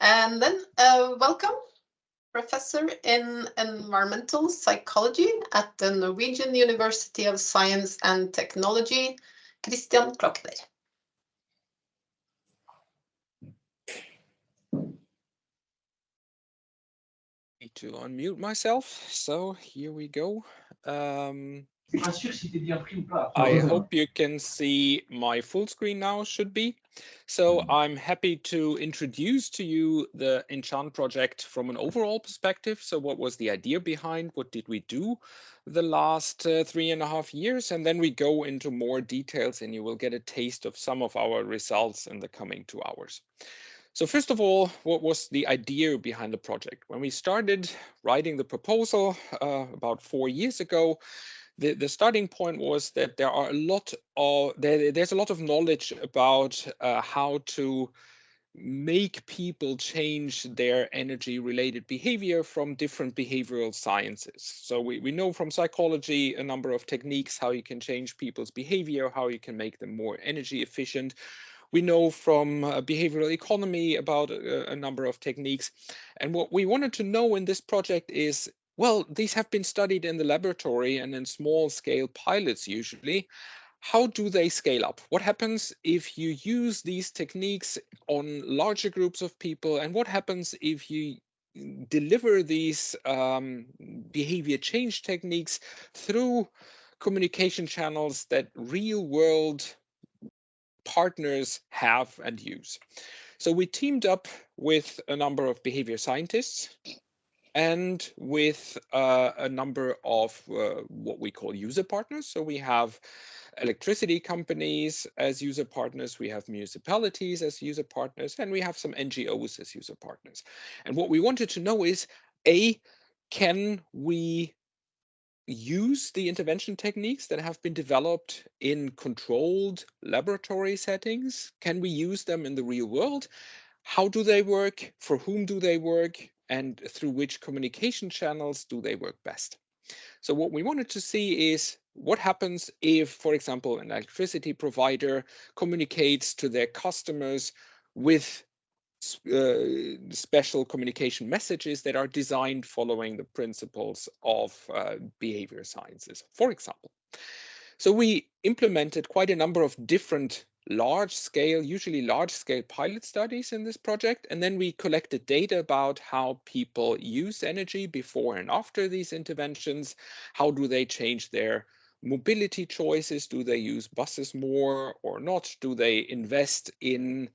And then welcome, Professor in Environmental Psychology at the Norwegian University of Science and Technology, Christian Klokner. Need to unmute myself, so here we go. I hope you can see my full screen now, should be. So I'm happy to introduce to you the Enchant project from an overall perspective. So what was the idea behind? What did we do the last 3.5 years? And then we go into more details and you will get a taste of some of our results in the coming 2 hours. So first of all, what was the idea behind the project? When we started writing the proposal about 4 years ago, the starting point was that there are a lot of there's a lot of knowledge about how to make people change their energy related behavior from different behavioral sciences. So we know from psychology a number of techniques how you can change people's behavior, how you can make them more energy efficient. We know from behavioral economy about a number of techniques. And what we wanted to know in this project is, well, these have been studied in the laboratory and in small scale pilots usually. How do they scale up? What happens if you use these techniques on larger groups of people? And what happens if you deliver these behavior change techniques through communication channels that real world partners have and use? So we teamed up with a number of behavior scientists and with a number of what we call user partners. So we have electricity companies as user partners, we have municipalities as user partners, and we have some NGOs as user partners. And what we wanted to know is, A, can we use the intervention techniques that have been developed in controlled laboratory settings? Can we use them in the real world? How do they work? For whom do they work? And through which communication channels do they work best? So what we wanted to see is what happens if, for example, an electricity provider communicates to their customers with special communication messages that are designed following the principles of behavior sciences, for example. So we implemented quite a number of different large scale, usually large scale pilot studies in this project. And then we collected data about how people use energy before and after these interventions. How do they change their mobility choices? Do they use buses more or not? Do they invest in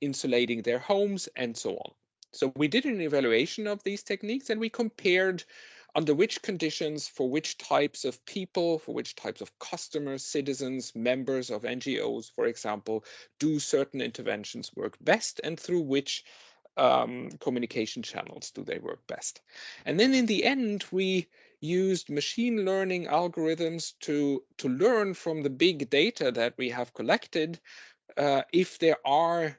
insulating their homes and so on? So we did an evaluation of these techniques and we compared under which conditions, for which types of people, for which types of customers, citizens, members of NGOs, for example, do certain interventions work best, and through which communication channels do they work best. And then in the end, we used machine learning algorithms to learn from the big data that we have collected if there are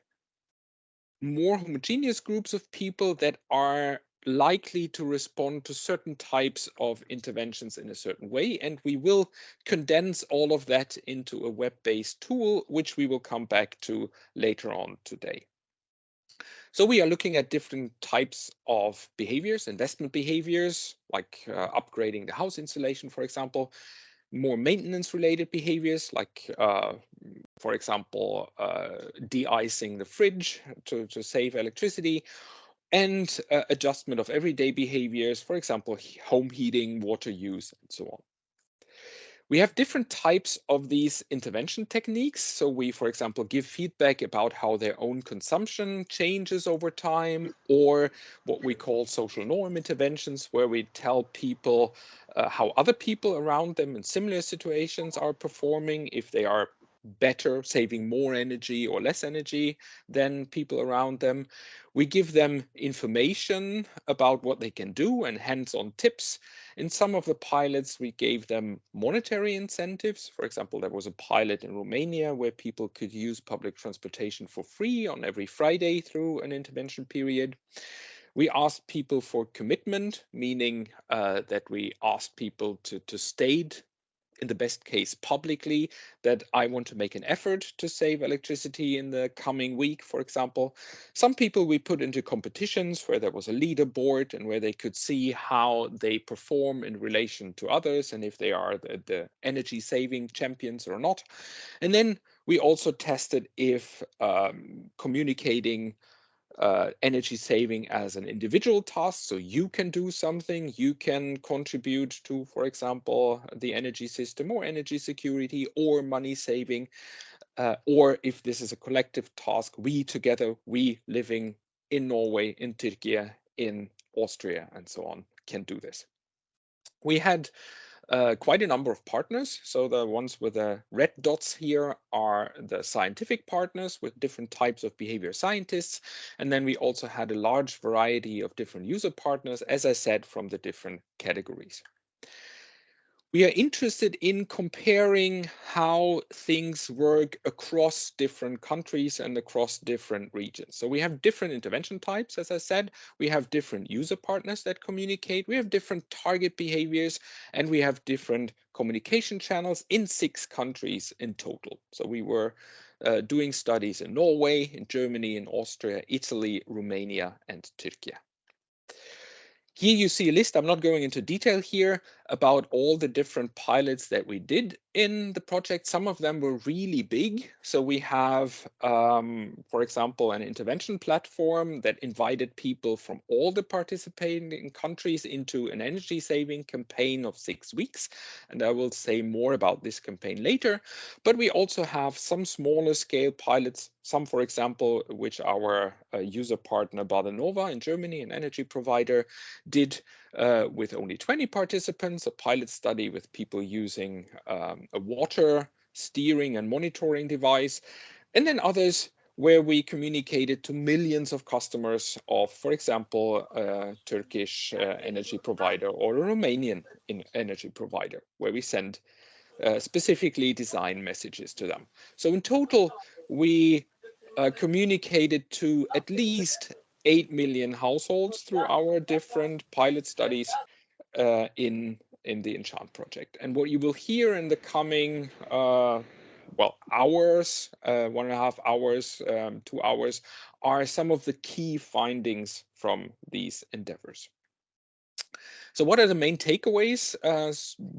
more homogeneous groups of people that are likely to respond to certain types of interventions in a certain way. And we will condense all of that into a web-based tool, which we will come back to later on today. So we are looking at different types of behaviors, investment behaviors, like upgrading the house insulation, for example, more maintenance related behaviors, like for example, de-icing the fridge to save electricity, and adjustment of everyday behaviors, for example, home heating, water use, and so on. We have different types of these intervention techniques. So we, for example, give feedback about how their own consumption changes over time, or what we call social norm interventions, where we tell people how other people around them in similar situations are performing, if they are better, saving more energy or less energy than people around them. We give them information about what they can do and hands-on tips. In some of the pilots, we gave them monetary incentives. For example, there was a pilot in Romania where people could use public transportation for free on every Friday through an intervention period. We asked people for commitment, meaning that we asked people to state in the best case publicly, that I want to make an effort to save electricity in the coming week, for example. Some people we put into competitions where there was a leaderboard and where they could see how they perform in relation to others and if they are the energy saving champions or not. And then we also tested if communicating energy saving as an individual task. So you can do something, you can contribute to, for example, the energy system or energy security or money saving. Or if this is a collective task, we together, we living in Norway, in Turkey, in Austria, and so on, can do this. We had quite a number of partners. So the ones with the red dots here are the scientific partners with different types of behavior scientists. And then we also had a large variety of different user partners, as I said, from the different categories. We are interested in comparing how things work across different countries and across different regions. So we have different intervention types, as I said. We have different user partners that communicate. We have different target behaviors, and we have different communication channels in 6 countries in total. So we were doing studies in Norway, in Germany, in Austria, Italy, Romania, and Turkey. Here you see a list. I'm not going into detail here about all the different pilots that we did in the project. Some of them were really big. So we have, for example, an intervention platform that invited people from all the participating countries into an energy saving campaign of 6 weeks. And I will say more about this campaign later. But we also have some smaller scale pilots, some, for example, which our user partner Badenova in Germany, an energy provider, did with only 20 participants, a pilot study with people using a water steering and monitoring device, and then others where we communicated to millions of customers of, for example, a Turkish energy provider or a Romanian energy provider, where we send specifically designed messages to them. So in total, we communicated to at least 8 million households through our different pilot studies in the Enchant project. And what you will hear in the coming hours, 1.5 hours, 2 hours, are some of the key findings from these endeavors. So what are the main takeaways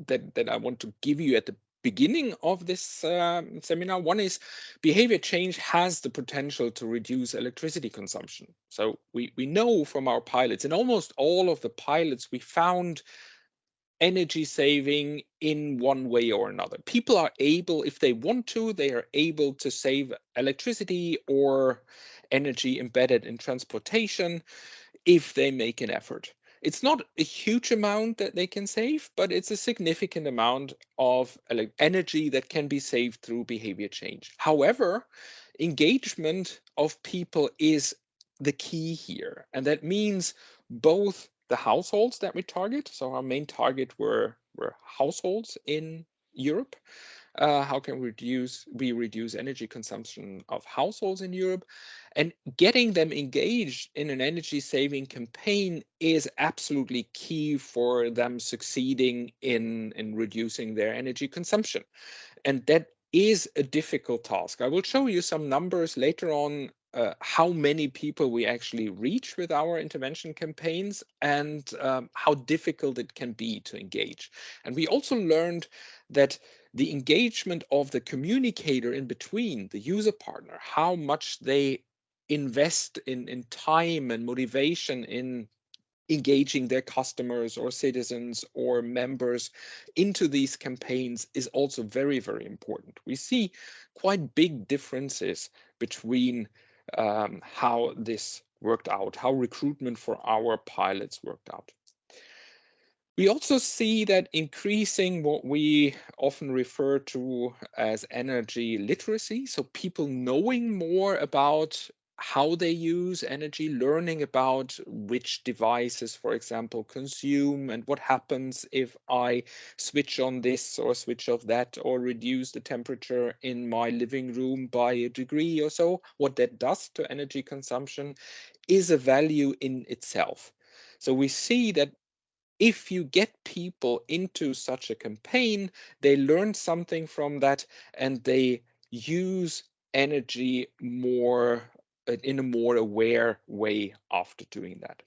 that I want to give you at the beginning of this seminar? One is behavior change has the potential to reduce electricity consumption. So we know from our pilots, in almost all of the pilots, we found energy saving in one way or another. People are able, if they want to, they are able to save electricity or energy embedded in transportation if they make an effort. It's not a huge amount that they can save, but it's a significant amount of energy that can be saved through behavior change. However, engagement of people is the key here. And that means both the households that we target. So our main target were households in Europe. How can we reduce energy consumption of households in Europe? And getting them engaged in an energy saving campaign is absolutely key for them succeeding in reducing their energy consumption. And that is a difficult task. I will show you some numbers later on how many people we actually reach with our intervention campaigns and how difficult it can be to engage. And we also learned that the engagement of the communicator in between, the user partner, how much they invest in time and motivation in engaging their customers or citizens or members into these campaigns is also very, very important. We see quite big differences between how this worked out, how recruitment for our pilots worked out. We also see that increasing what we often refer to as energy literacy, so people knowing more about how they use energy, learning about which devices, for example, consume and what happens if I switch on this or switch off that or reduce the temperature in my living room by a degree or so, what that does to energy consumption is a value in itself. So we see that if you get people into such a campaign, they learn something from that and they use energy more in a more aware way after doing that.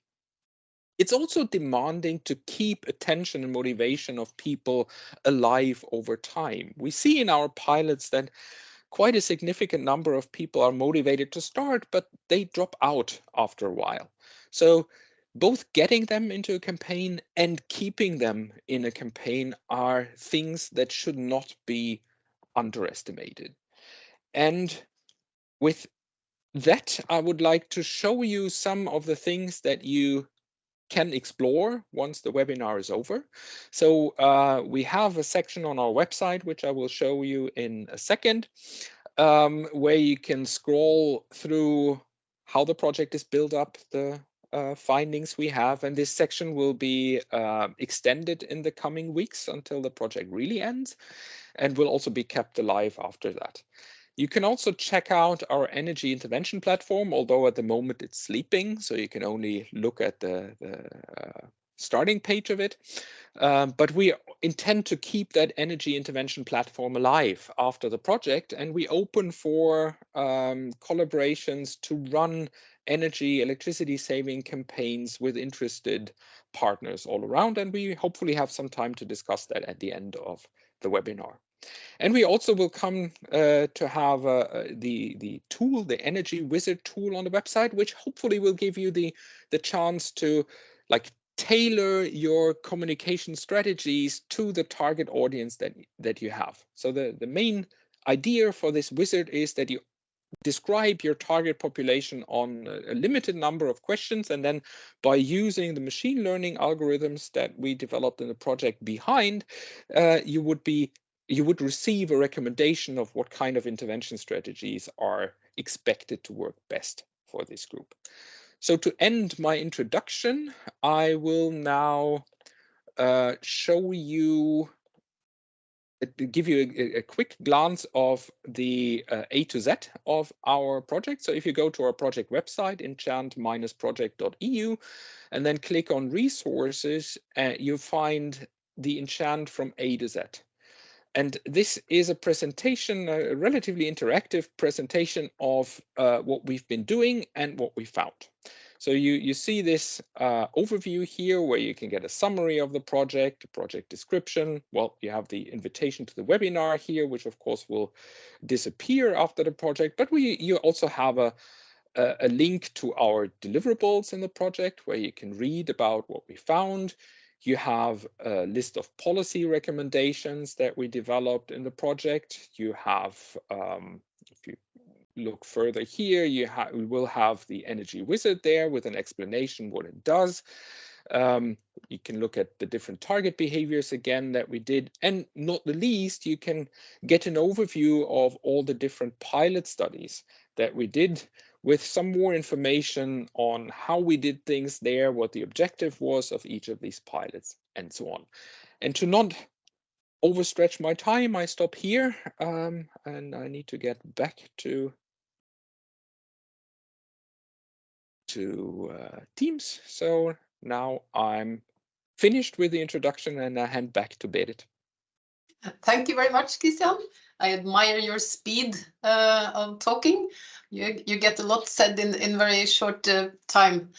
It's also demanding to keep attention and motivation of people alive over time. We see in our pilots that quite a significant number of people are motivated to start, but they drop out after a while. So both getting them into a campaign and keeping them in a campaign are things that should not be underestimated. And with that, I would like to show you some of the things that you can explore once the webinar is over. So we have a section on our website, which I will show you in a second, where you can scroll through how the project is built up, the findings we have, and this section will be extended in the coming weeks until the project really ends, and will also be kept alive after that. You can also check out our energy intervention platform, although at the moment it's sleeping, so you can only look at the starting page of it. But we intend to keep that energy intervention platform alive after the project, and we open for collaborations to run electricity saving campaigns with interested partners all around, and we hopefully have some time to discuss that at the end of the webinar. And we also will come to have the tool, the Energy Wizard tool on the website, which hopefully will give you the chance to tailor your communication strategies to the target audience that you have. So the main idea for this wizard is that you describe your target population on a limited number of questions, and then by using the machine learning algorithms that we developed in the project behind, you would receive a recommendation of what kind of intervention strategies are expected to work best for this group. So to end my introduction, I will now show you, give you a quick glance of the A to Z of our project. So if you go to our project website, enchant-project.eu, and then click on resources, you find the Enchant from A to Z. And this is a presentation, a relatively interactive presentation of what we've been doing and what we found. So you see this overview here where you can get a summary of the project description. Well, you have the invitation to the webinar here, which of course will disappear after the project, but you also have a link to our deliverables in the project where you can read about what we found. You have a list of policy recommendations that we developed in the project. You have, if you look further here, we will have the Energy Wizard there with an explanation what it does. You can look at the different target behaviors again that we did, and not the least, you can get an overview of all the different pilot studies that we did, with some more information on how we did things there, what the objective was of each of these pilots, and so on. And to not overstretch my time, I stop here, and I need to get back to Teams. So now I'm finished with the introduction, and I hand back to Berit. Thank you very much, Christian. I admire your speed of talking. You get a lot said in very short time.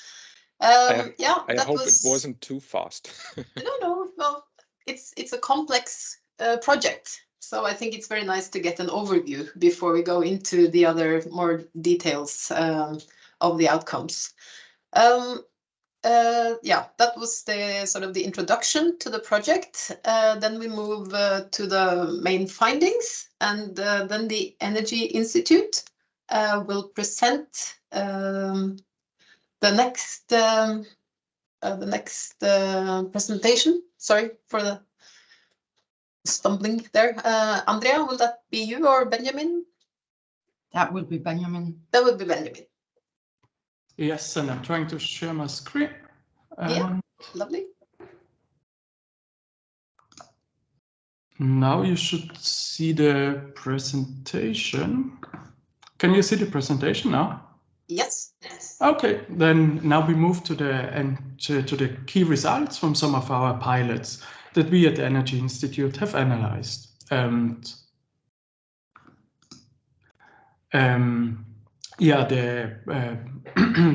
I hope it wasn't too fast. No. Well, it's a complex project, so I think it's very nice to get an overview before we go into the other more details of the outcomes. That was the sort of the introduction to the project. Then we move to the main findings, and then the Energy Institute will present the next presentation. Sorry for the stumbling there. Andrea, will that be you or Benjamin? That will be Benjamin. That will be Benjamin. Yes, and I'm trying to share my screen. Yeah, lovely. Now you should see the presentation. Can you see the presentation now? Yes. Okay, then now we move to the key results from some of our pilots that we at the Energy Institute have analyzed. And yeah, the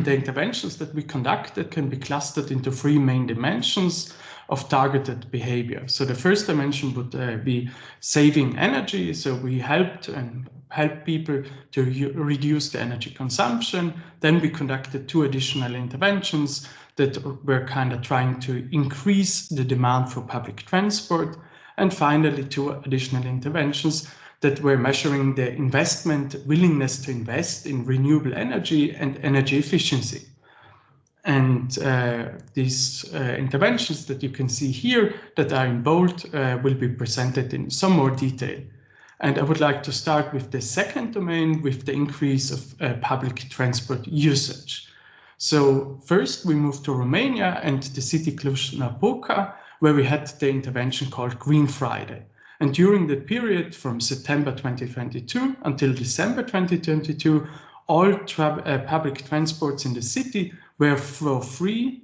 interventions that we conducted can be clustered into three main dimensions of targeted behavior. So the first dimension would be saving energy. So we help people to reduce the energy consumption. Then we conducted two additional interventions that were kind of trying to increase the demand for public transport. And finally, two additional interventions that were measuring the willingness to invest in renewable energy and energy efficiency. And these interventions that you can see here that are in bold will be presented in some more detail. And I would like to start with the second domain, with the increase of public transport usage. So first we moved to Romania and the city Cluj-Napoca, where we had the intervention called Green Friday. And during the period from September 2022 until December 2022, all public transports in the city were for free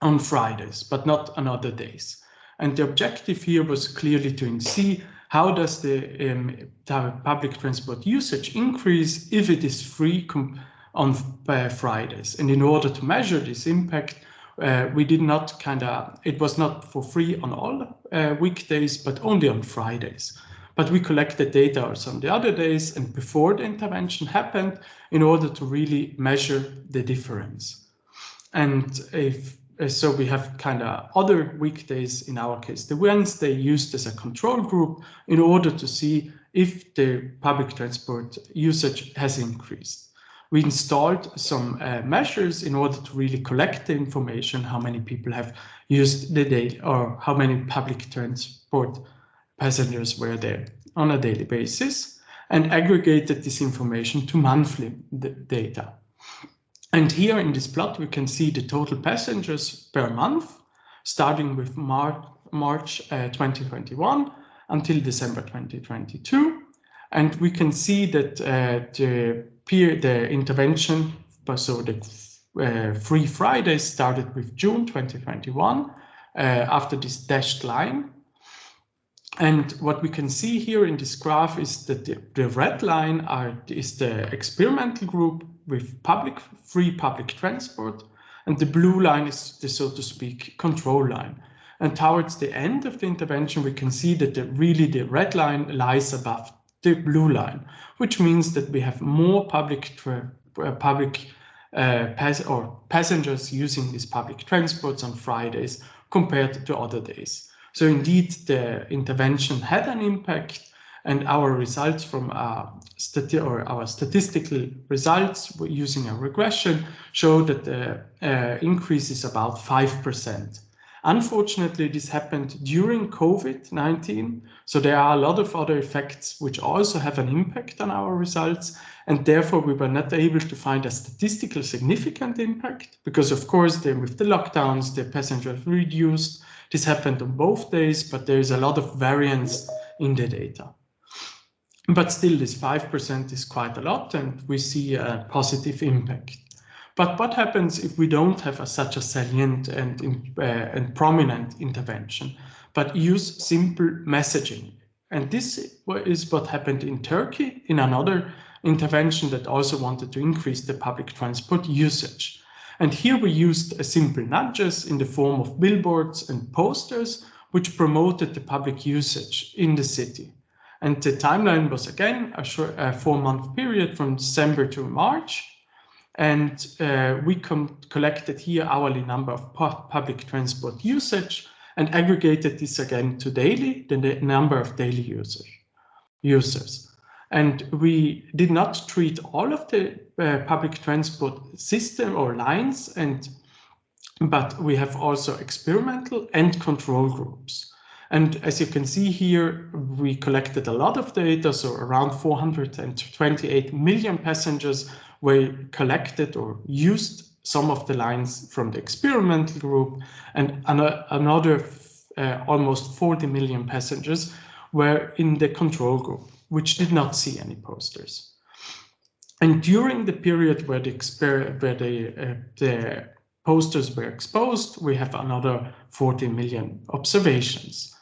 on Fridays, but not on other days. And the objective here was clearly to see how does the public transport usage increase if it is free on Fridays. And in order to measure this impact, we did not it was not for free on all weekdays, but only on Fridays. But we collected data also on the other days and before the intervention happened in order to really measure the difference. And so we have other weekdays, in our case, the Wednesday, used as a control group in order to see if the public transport usage has increased. We installed some measures in order to really collect the information, how many people have used the day or how many public transport passengers were there on a daily basis, and aggregated this information to monthly data. And here in this plot, we can see the total passengers per month, starting with March 2021 until December 2022. And we can see that the intervention, so the Free Fridays started with June 2021 after this dashed line. And what we can see here in this graph is that the red line is the experimental group with free public transport, and the blue line is the, so to speak, control line. And towards the end of the intervention, we can see that the red line lies above the blue line, which means that we have more passengers using these public transports on Fridays compared to other days. So indeed, the intervention had an impact, and our results from our statistical results using a regression show that the increase is about 5%. Unfortunately, this happened during COVID-19, so there are a lot of other effects which also have an impact on our results, and therefore we were not able to find a statistical significant impact, because of course then with the lockdowns, the passengers reduced. This happened on both days, but there is a lot of variance in the data. But still, this 5% is quite a lot, and we see a positive impact. But what happens if we don't have such a salient and prominent intervention, but use simple messaging? And this is what happened in Turkey in another intervention that also wanted to increase the public transport usage. And here we used a simple nudges in the form of billboards and posters, which promoted the public usage in the city. And the timeline was again a 4-month period from December to March. And we collected here hourly number of public transport usage and aggregated this again to daily, the number of daily users. And we did not treat all of the public transport system or lines, but we have also experimental and control groups. And as you can see here, we collected a lot of data, so around 428 million passengers were collected or used some of the lines from the experimental group, and another almost 40 million passengers were in the control group, which did not see any posters. And during the period where the posters were exposed, we have another 40 million observations.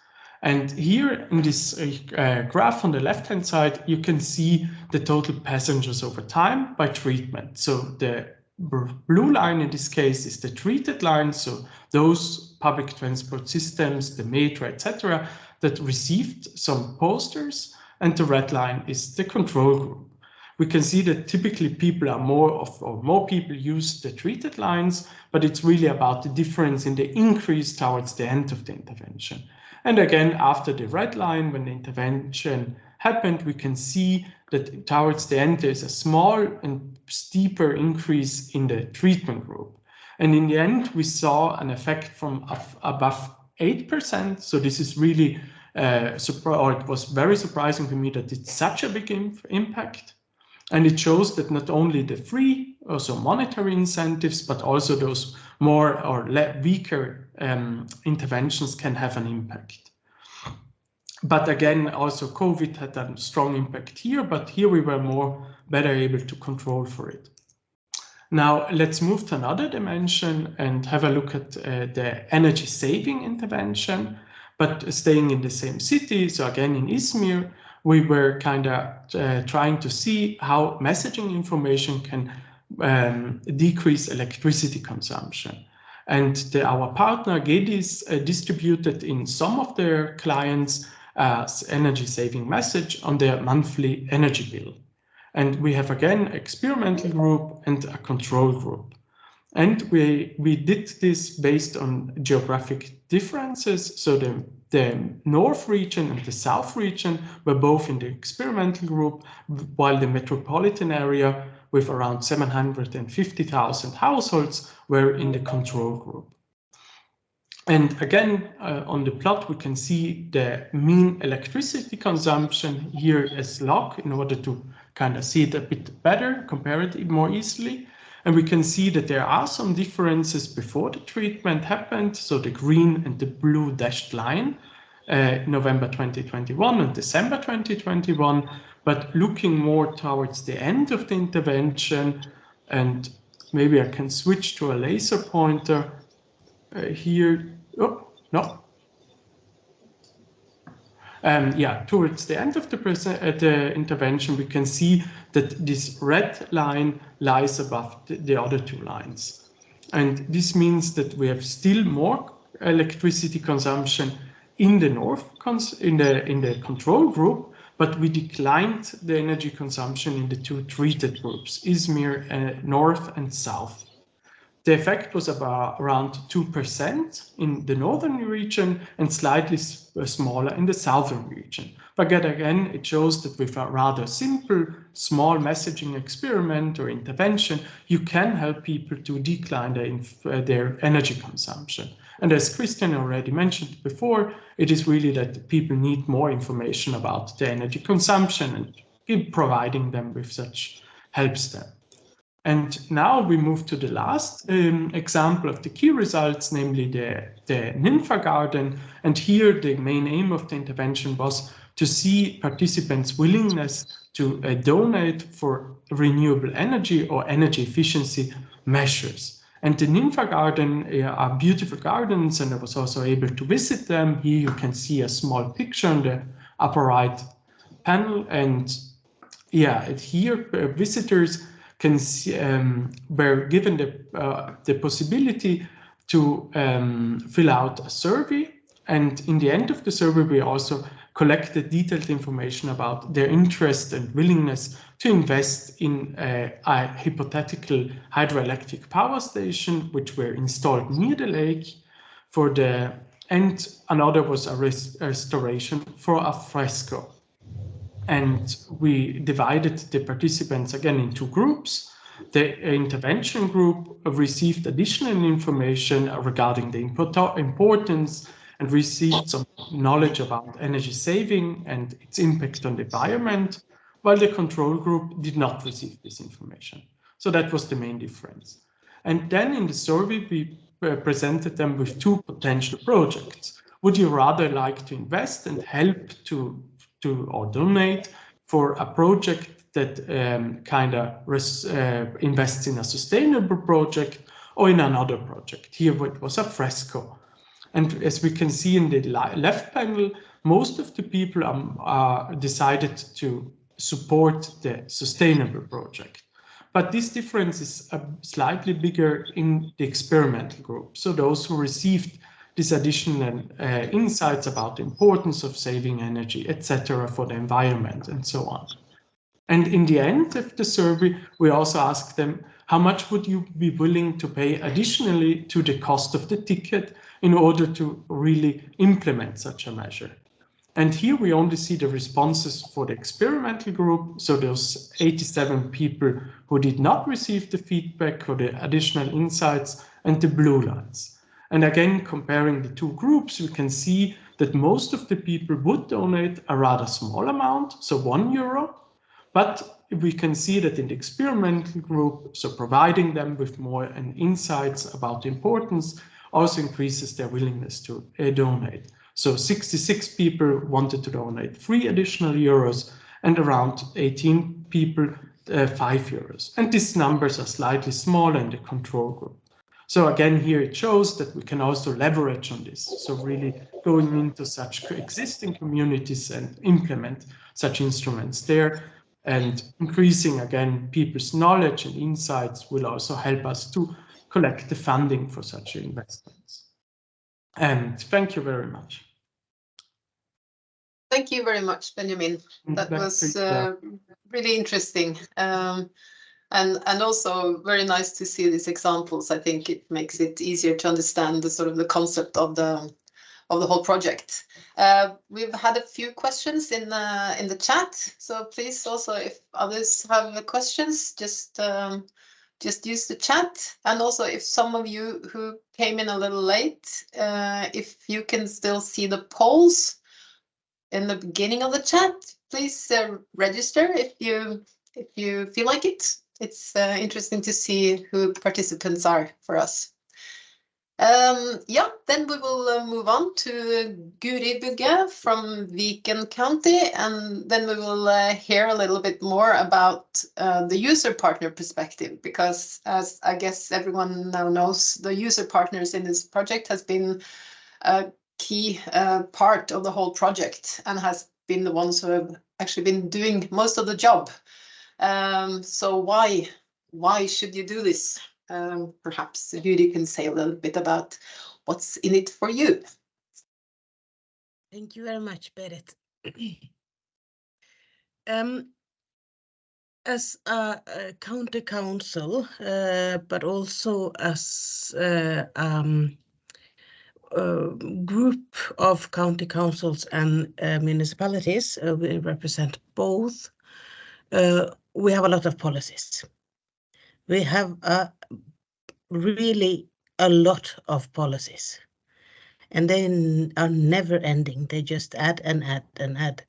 And here in this graph on the left-hand side, you can see the total passengers over time by treatment. So the blue line in this case is the treated line, so those public transport systems, the metro, etc., that received some posters, and the red line is the control group. We can see that typically people are more people use the treated lines, but it's really about the difference in the increase towards the end of the intervention. And again, after the red line, when the intervention happened, we can see that towards the end, there's a small and steeper increase in the treatment group. And in the end, we saw an effect from above 8%. So this is really, it was very surprising to me that it's such a big impact. And it shows that not only the free, also monetary incentives, but also those more or weaker interventions can have an impact. But again, also COVID had a strong impact here, but here we were better able to control for it. Now let's move to another dimension and have a look at the energy saving intervention, but staying in the same city. So again, in Izmir, we were kind of trying to see how messaging information can decrease electricity consumption. And our partner Gedis distributed in some of their clients energy saving message on their monthly energy bill. And we have again experimental group and a control group. And we did this based on geographic differences. So the north region and the south region were both in the experimental group, while the metropolitan area with around 750,000 households were in the control group. And again, on the plot, we can see the mean electricity consumption here as log in order to kind of see it a bit better, compare it more easily. And we can see that there are some differences before the treatment happened. So the green and the blue dashed line, November 2021 and December 2021. But looking more towards the end of the intervention, and maybe I can switch to a laser pointer here. Oh, no. Yeah, towards the end of the intervention, we can see that this red line lies above the other two lines. And this means that we have still more electricity consumption in the north, in the control group, but we declined the energy consumption in the two treated groups, Izmir North and South. The effect was about around 2% in the northern region and slightly smaller in the southern region. But again, it shows that with a rather simple, small messaging experiment or intervention, you can help people to decline their energy consumption. And as Christian already mentioned before, it is really that people need more information about their energy consumption, and providing them with such helps them. And now we move to the last example of the key results, namely the Nympha garden. And here the main aim of the intervention was to see participants' willingness to donate for renewable energy or energy efficiency measures. And the Nympha garden are beautiful gardens, and I was also able to visit them. Here you can see a small picture on the upper right panel. And yeah, here visitors can see, were given the possibility to fill out a survey. And in the end of the survey, we also collected detailed information about their interest and willingness to invest in a hypothetical hydroelectric power station, which were installed near the lake and another was a restoration for a fresco. And we divided the participants again in two groups. The intervention group received additional information regarding the importance and received some knowledge about energy saving and its impact on the environment, while the control group did not receive this information. So that was the main difference. And then in the survey, we presented them with two potential projects. Would you rather like to invest and help or donate for a project that kind of invests in a sustainable project or in another project. Here it was a fresco. And as we can see in the left panel, most of the people decided to support the sustainable project. But this difference is slightly bigger in the experimental group. So those who received these additional insights about the importance of saving energy, etc., for the environment and so on. And in the end of the survey, we also asked them, how much would you be willing to pay additionally to the cost of the ticket in order to really implement such a measure? And here we only see the responses for the experimental group, so those 87 people who did not receive the feedback or the additional insights, and the blue lines. And again, comparing the two groups, we can see that most of the people would donate a rather small amount, so €1, but we can see that in the experimental group, so providing them with more insights about the importance also increases their willingness to donate. So 66 people wanted to donate 3 additional euros and around 18 people 5 euros. And these numbers are slightly smaller in the control group. So again, here it shows that we can also leverage on this. So really going into such existing communities and implement such instruments there, and increasing again people's knowledge and insights will also help us to collect the funding for such investments. And thank you very much. Thank you very much, Benjamin. That was really interesting. And also very nice to see these examples. I think it makes it easier to understand the sort of the concept of the whole project. We've had a few questions in the chat, so please also, if others have questions, just use the chat. And also, if some of you who came in a little late, if you can still see the polls in the beginning of the chat, please register if you feel like it. It's interesting to see who participants are for us. Yeah, then we will move on to Guri Bugge from Viken County, and then we will hear a little bit more about the user partner perspective, because as I guess everyone now knows, the user partners in this project has been a key part of the whole project and has been the ones who have actually been doing most of the job. So why should you do this? Perhaps Guri can say a little bit about what's in it for you. Thank you very much, Berit. As a county council, but also as a group of county councils and municipalities, we represent both. We have a lot of policies. We have really a lot of policies, and they are never ending. They just add and add and add.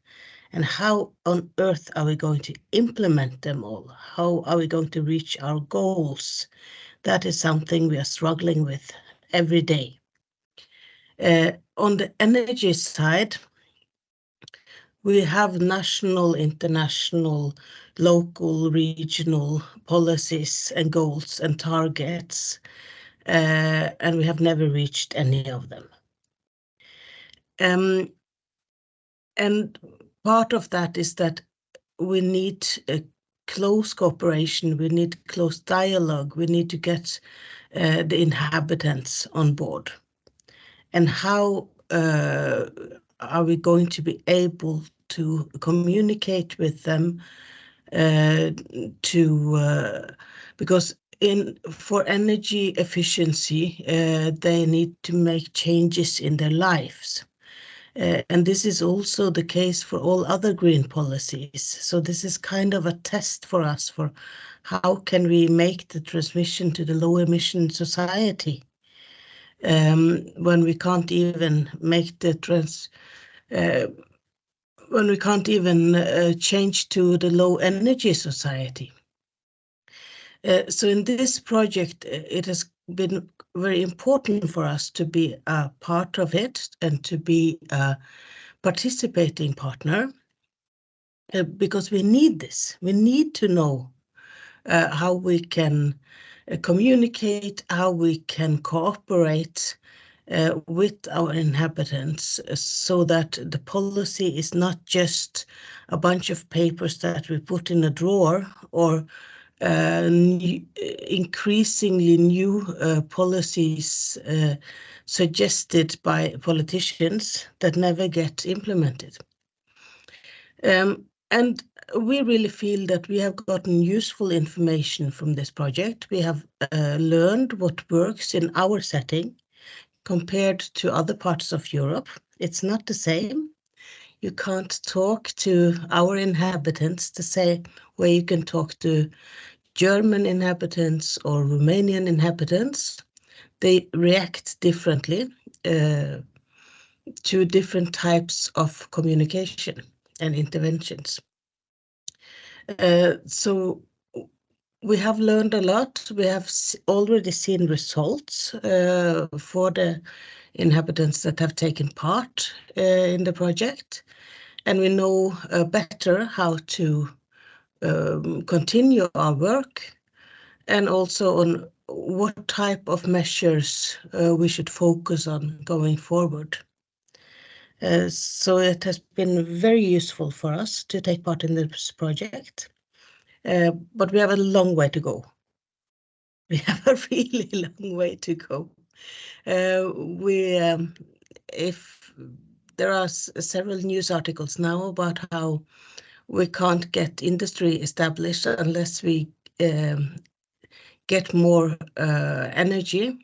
And how on earth are we going to implement them all? How are we going to reach our goals? That is something we are struggling with every day. On the energy side, we have national, international, local, regional policies and goals and targets, and we have never reached any of them. And part of that is that we need a close cooperation, we need close dialogue, we need to get the inhabitants on board. And how are we going to be able to communicate with them because for energy efficiency, they need to make changes in their lives. And this is also the case for all other green policies. So this is kind of a test for us for how can we make the transition to the low emission society when we can't even make the when we can't even change to the low energy society. So in this project, it has been very important for us to be a part of it and to be a participating partner. because we need this. We need to know how we can communicate, how we can cooperate with our inhabitants, so that the policy is not just a bunch of papers that we put in a drawer, or increasingly new policies suggested by politicians that never get implemented. And we really feel that we have gotten useful information from this project. We have learned what works in our setting compared to other parts of Europe. It's not the same. You can't talk to our inhabitants the same way you can talk to German inhabitants or Romanian inhabitants. They react differently to different types of communication and interventions. So we have learned a lot. We have already seen results for the inhabitants that have taken part in the project, and we know better how to continue our work, and also on what type of measures we should focus on going forward. So it has been very useful for us to take part in this project, but we have a long way to go. We have a really long way to go. If there are several news articles now about how we can't get industry established unless we get more energy.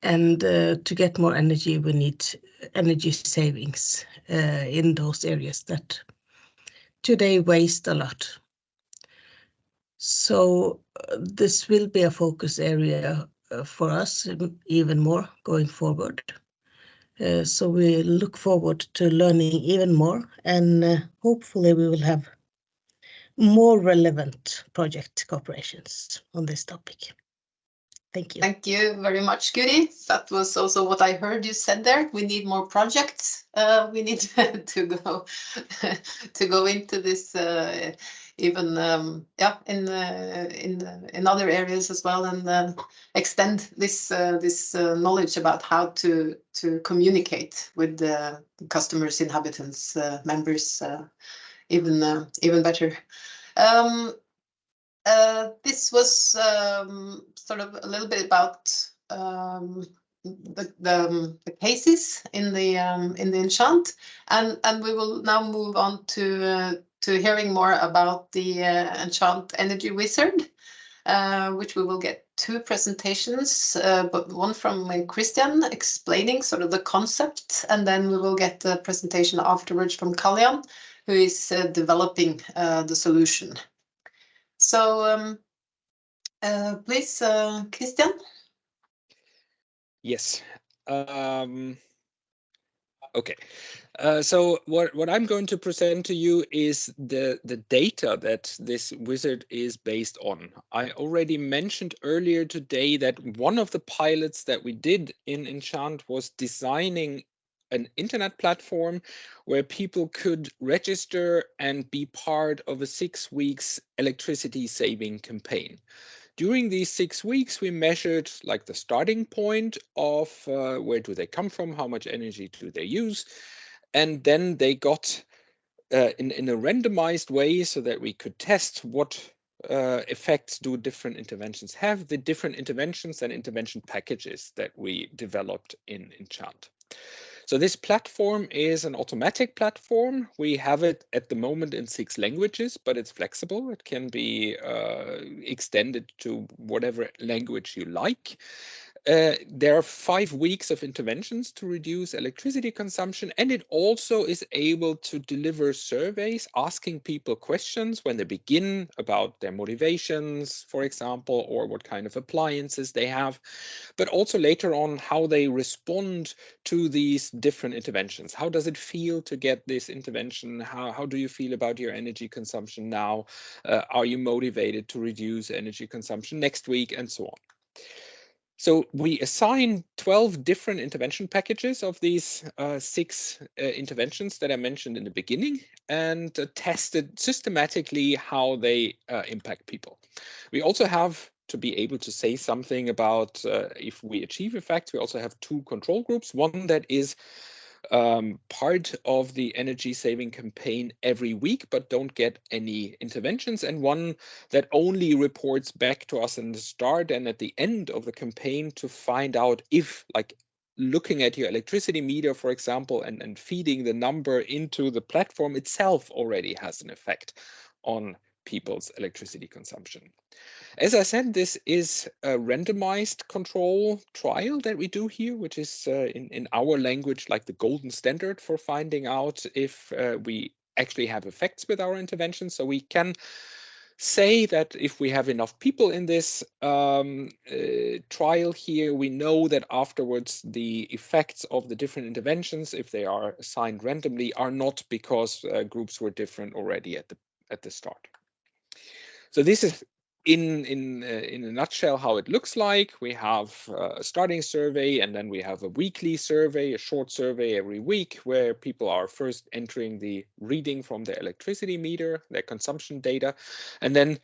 And to get more energy, we need energy savings in those areas that today waste a lot. So this will be a focus area for us even more going forward. So we look forward to learning even more, and hopefully we will have more relevant project cooperations on this topic. Thank you. Thank you very much, Guri. That was also what I heard you said there. We need more projects. We need to go to go into this even in other areas as well, and extend this this knowledge about how to communicate with the customers, inhabitants, members even better. This was sort of a little bit about the cases in the Enchant, and we will now move on to hearing more about the Enchant Energy Wizard, which we will get 2 presentations, but one from Christian explaining sort of the concept, and then we will get the presentation afterwards from Kalyan, who is developing the solution. So please, Christian. Yes. Okay. So what I'm going to present to you is the data that this wizard is based on. I already mentioned earlier today that one of the pilots that we did in Enchant was designing an internet platform where people could register and be part of a 6 weeks electricity saving campaign. During these 6 weeks, we measured like the starting point of where do they come from, how much energy do they use, and then they got in a randomized way so that we could test what effects do different interventions have, the different interventions and intervention packages that we developed in Enchant. So this platform is an automatic platform. We have it at the moment in 6 languages, but it's flexible. It can be extended to whatever language you like. There are 5 weeks of interventions to reduce electricity consumption, and it also is able to deliver surveys asking people questions when they begin about their motivations, for example, or what kind of appliances they have, but also later on how they respond to these different interventions. How does it feel to get this intervention? How do you feel about your energy consumption now? Are you motivated to reduce energy consumption next week, and so on? So we assigned 12 different intervention packages of these 6 interventions that I mentioned in the beginning, and tested systematically how they impact people. We also have to be able to say something about if we achieve effects. We also have 2 control groups, one that is part of the energy saving campaign every week, but don't get any interventions, and one that only reports back to us in the start and at the end of the campaign to find out if, like, looking at your electricity meter, for example, and feeding the number into the platform itself already has an effect on people's electricity consumption. As I said, this is a randomized control trial that we do here, which is in our language like the golden standard for finding out if we actually have effects with our interventions. So we can say that if we have enough people in this trial here, we know that afterwards the effects of the different interventions, if they are assigned randomly, are not because groups were different already at the start. So this is in a nutshell how it looks like. We have a starting survey, and then we have a weekly survey, a short survey every week, where people are first entering the reading from their electricity meter, their consumption data, and then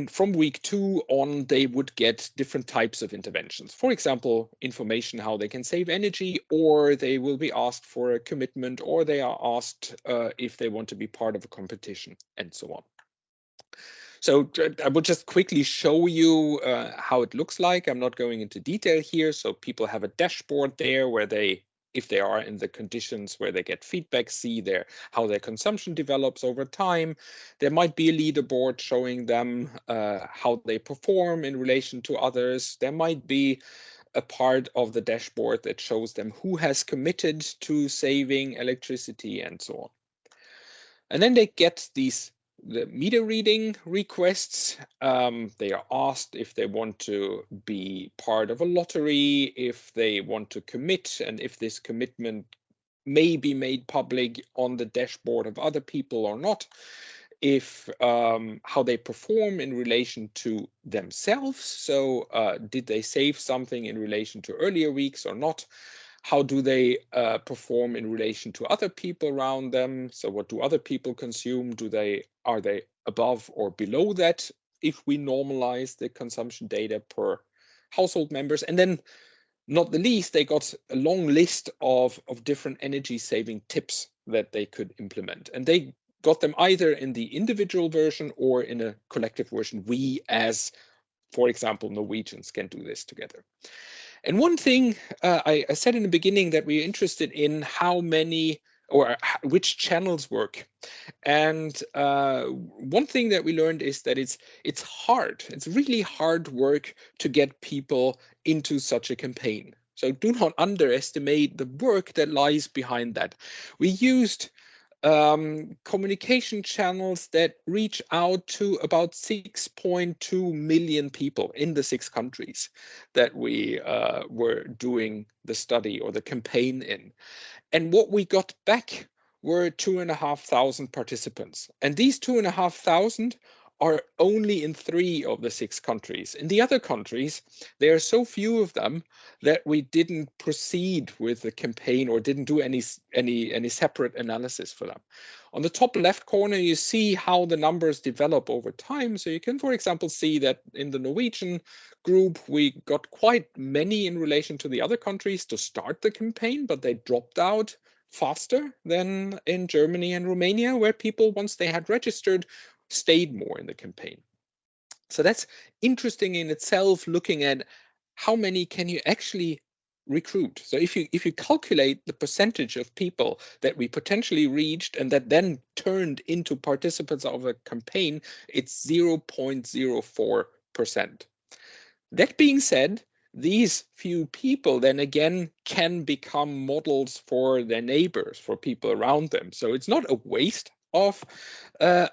from week 2 on, they would get different types of interventions. For example, information how they can save energy, or they will be asked for a commitment, or they are asked if they want to be part of a competition, and so on. So I will just quickly show you how it looks like. I'm not going into detail here. So people have a dashboard there where they, if they are in the conditions where they get feedback, see how their consumption develops over time. There might be a leaderboard showing them how they perform in relation to others. There might be a part of the dashboard that shows them who has committed to saving electricity and so on. And then they get the meter reading requests. They are asked if they want to be part of a lottery, if they want to commit, and if this commitment may be made public on the dashboard of other people or not, if how they perform in relation to themselves. So did they save something in relation to earlier weeks or not? How do they perform in relation to other people around them? So what do other people consume? Are they above or below that if we normalize the consumption data per household members? And then, not the least, they got a long list of different energy saving tips that they could implement. And they got them either in the individual version or in a collective version. We, as, for example, Norwegians, can do this together. And one thing I said in the beginning that we're interested in how many or which channels work. And one thing that we learned is that it's hard. It's really hard work to get people into such a campaign. So do not underestimate the work that lies behind that. We used communication channels that reach out to about 6.2 million people in the 6 countries that we were doing the study or the campaign in. And what we got back were 2,500 participants. And these 2,500 are only in 3 of the 6 countries. In the other countries, there are so few of them that we didn't proceed with the campaign or didn't do any separate analysis for them. On the top left corner, you see how the numbers develop over time. So you can, for example, see that in the Norwegian group, we got quite many in relation to the other countries to start the campaign, but they dropped out faster than in Germany and Romania, where people, once they had registered, stayed more in the campaign. So that's interesting in itself, looking at how many can you actually recruit. So if you calculate the percentage of people that we potentially reached and that then turned into participants of a campaign, it's 0.04%. That being said, these few people then again can become models for their neighbors, for people around them. So it's not a waste of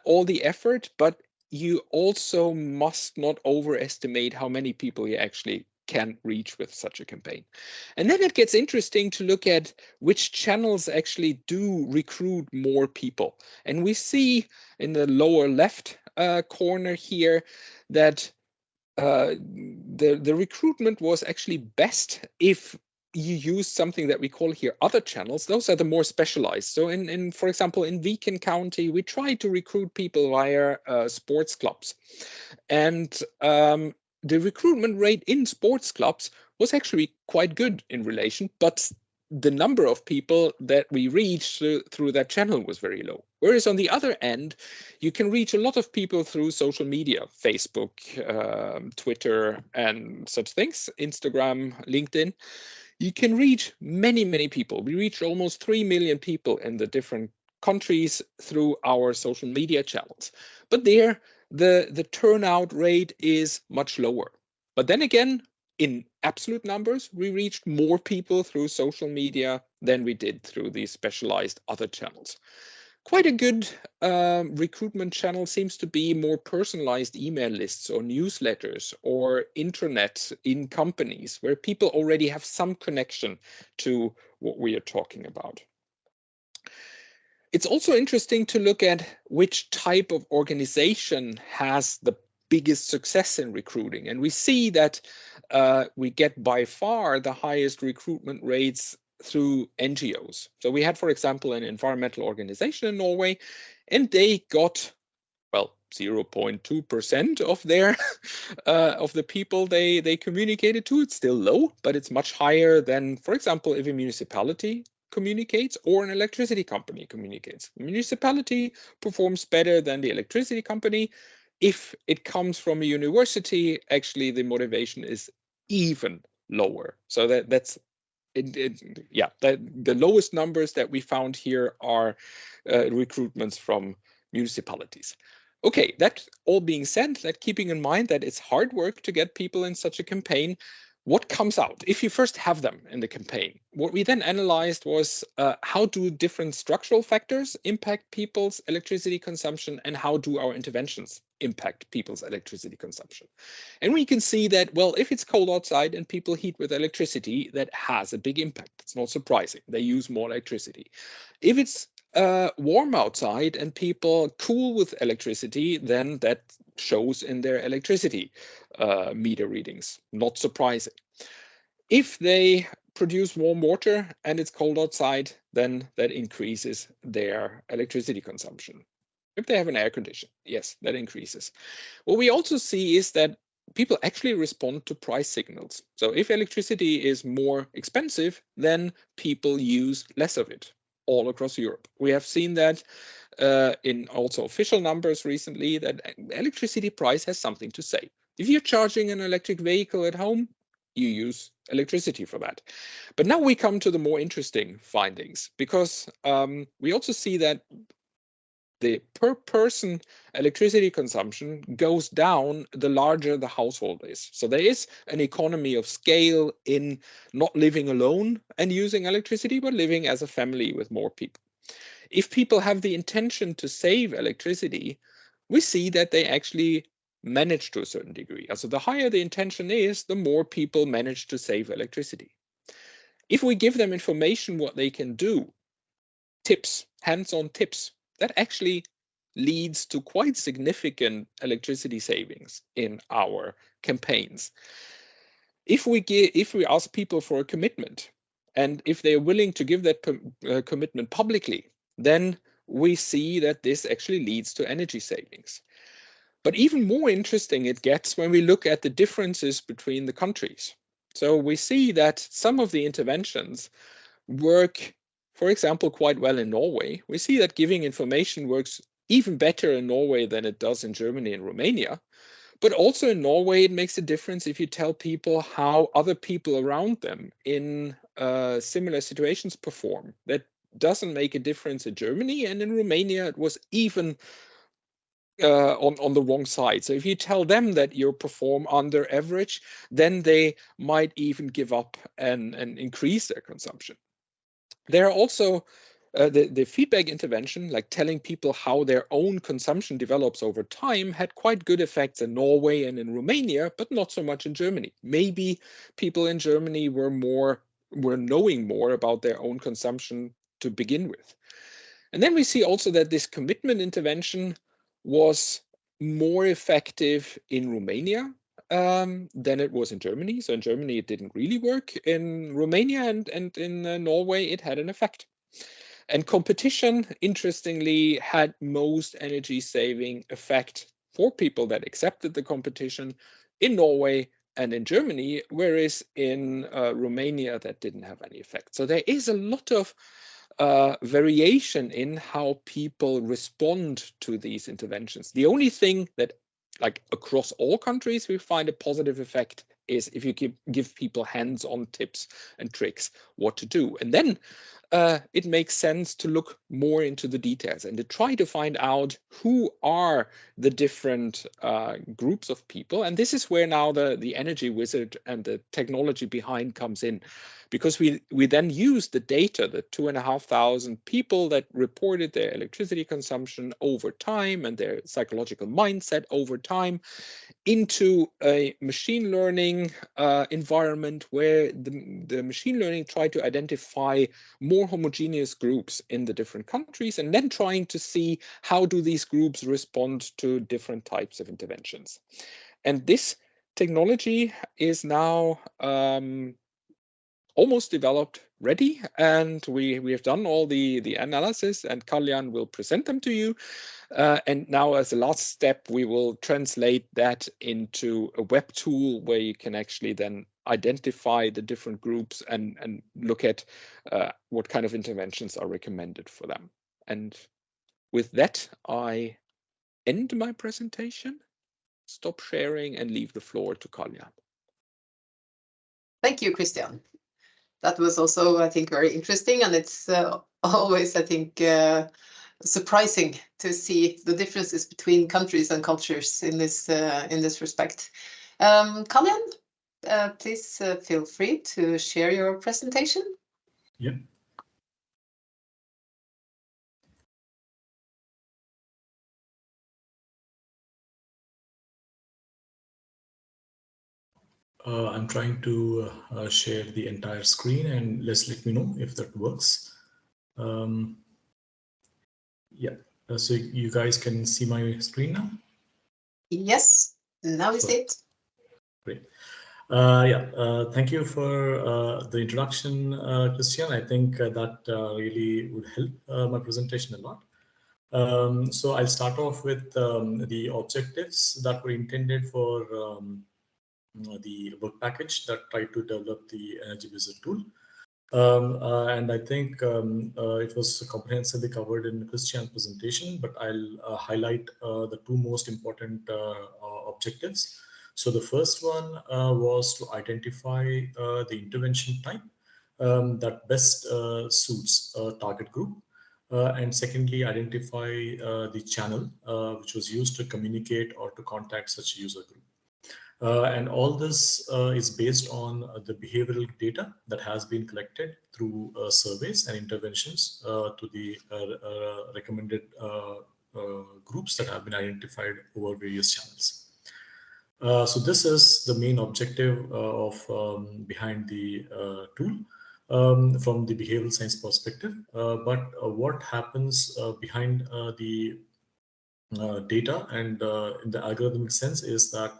all the effort, but you also must not overestimate how many people you actually can reach with such a campaign. And then it gets interesting to look at which channels actually do recruit more people. And we see in the lower left corner here that the recruitment was actually best if you use something that we call here other channels. Those are the more specialized. So for example, in Viken County, we try to recruit people via sports clubs. And the recruitment rate in sports clubs was actually quite good in relation, but the number of people that we reached through that channel was very low. Whereas on the other end, you can reach a lot of people through social media, Facebook, Twitter, and such things, Instagram, LinkedIn. You can reach many, many people. We reached almost 3 million people in the different countries through our social media channels. But there, the turnout rate is much lower. But then again, in absolute numbers, we reached more people through social media than we did through these specialized other channels. Quite a good recruitment channel seems to be more personalized email lists or newsletters or intranet in companies where people already have some connection to what we are talking about. It's also interesting to look at which type of organization has the biggest success in recruiting. And we see that we get by far the highest recruitment rates through NGOs. So we had, for example, an environmental organization in Norway, and they got, well, 0.2% of their of the people they communicated to. It's still low, but it's much higher than, for example, if a municipality communicates or an electricity company communicates. The municipality performs better than the electricity company. If it comes from a university, actually the motivation is even lower. So that's the lowest numbers that we found here are recruitments from municipalities. Okay, that all being said, that keeping in mind that it's hard work to get people in such a campaign, what comes out if you first have them in the campaign? What we then analyzed was how do different structural factors impact people's electricity consumption, and how do our interventions impact people's electricity consumption? And we can see that, well, if it's cold outside and people heat with electricity, that has a big impact. It's not surprising. They use more electricity. If it's warm outside and people cool with electricity, then that shows in their electricity meter readings. Not surprising. If they produce warm water and it's cold outside, then that increases their electricity consumption. If they have an air condition, yes, that increases. What we also see is that people actually respond to price signals. So if electricity is more expensive, then people use less of it all across Europe. We have seen that in also official numbers recently, that electricity price has something to say. If you're charging an electric vehicle at home, you use electricity for that. But now we come to the more interesting findings, because we also see that the per person electricity consumption goes down the larger the household is. So there is an economy of scale in not living alone and using electricity, but living as a family with more people. If people have the intention to save electricity, we see that they actually manage to a certain degree. So the higher the intention is, the more people manage to save electricity. If we give them information what they can do, tips, hands-on tips, that actually leads to quite significant electricity savings in our campaigns. If we ask people for a commitment, and if they are willing to give that commitment publicly, then we see that this actually leads to energy savings. But even more interesting it gets when we look at the differences between the countries. So we see that some of the interventions work, for example, quite well in Norway. We see that giving information works even better in Norway than it does in Germany and Romania. But also in Norway, it makes a difference if you tell people how other people around them in similar situations perform. That doesn't make a difference in Germany, and in Romania, it was even on the wrong side. So if you tell them that you perform under average, then they might even give up and increase their consumption. There are also the feedback intervention, like telling people how their own consumption develops over time, had quite good effects in Norway and in Romania, but not so much in Germany. Maybe people in Germany were knowing more about their own consumption to begin with. And then we see also that this commitment intervention was more effective in Romania than it was in Germany. So in Germany, it didn't really work. In Romania and in Norway, it had an effect. And competition, interestingly, had most energy saving effect for people that accepted the competition in Norway and in Germany, whereas in Romania, that didn't have any effect. So there is a lot of variation in how people respond to these interventions. The only thing that, like across all countries, we find a positive effect is if you give people hands-on tips and tricks what to do. And then it makes sense to look more into the details and to try to find out who are the different groups of people. And this is where now the energy wizard and the technology behind comes in, because we then use the data, the 2,500 people that reported their electricity consumption over time and their psychological mindset over time, into a machine learning environment where the machine learning tried to identify more homogeneous groups in the different countries, and then trying to see how do these groups respond to different types of interventions. And this technology is now almost developed, ready, and we have done all the analysis, and Kalyan will present them to you. And now, as a last step, we will translate that into a web tool where you can actually then identify the different groups and look at what kind of interventions are recommended for them. And with that, I end my presentation, stop sharing, and leave the floor to Kalyan. Thank you, Christian. That was also, I think, very interesting, and it's always, I think, surprising to see the differences between countries and cultures in this respect. Kalyan, please feel free to share your presentation. Yeah. I'm trying to share the entire screen, and let me know if that works. Yeah, so you guys can see my screen now? Yes, now we see it. Great. Thank you for the introduction, Christian. I think that really would help my presentation a lot. So I'll start off with the objectives that were intended for the work package that tried to develop the Energy Wizard tool. And I think it was comprehensively covered in Christian's presentation, but I'll highlight the two most important objectives. So the first one was to identify the intervention type that best suits a target group. And secondly, identify the channel which was used to communicate or to contact such a user group. And all this is based on the behavioral data that has been collected through surveys and interventions to the recommended groups that have been identified over various channels. So this is the main objective of behind the tool from the behavioral science perspective. But what happens behind the data and in the algorithmic sense is that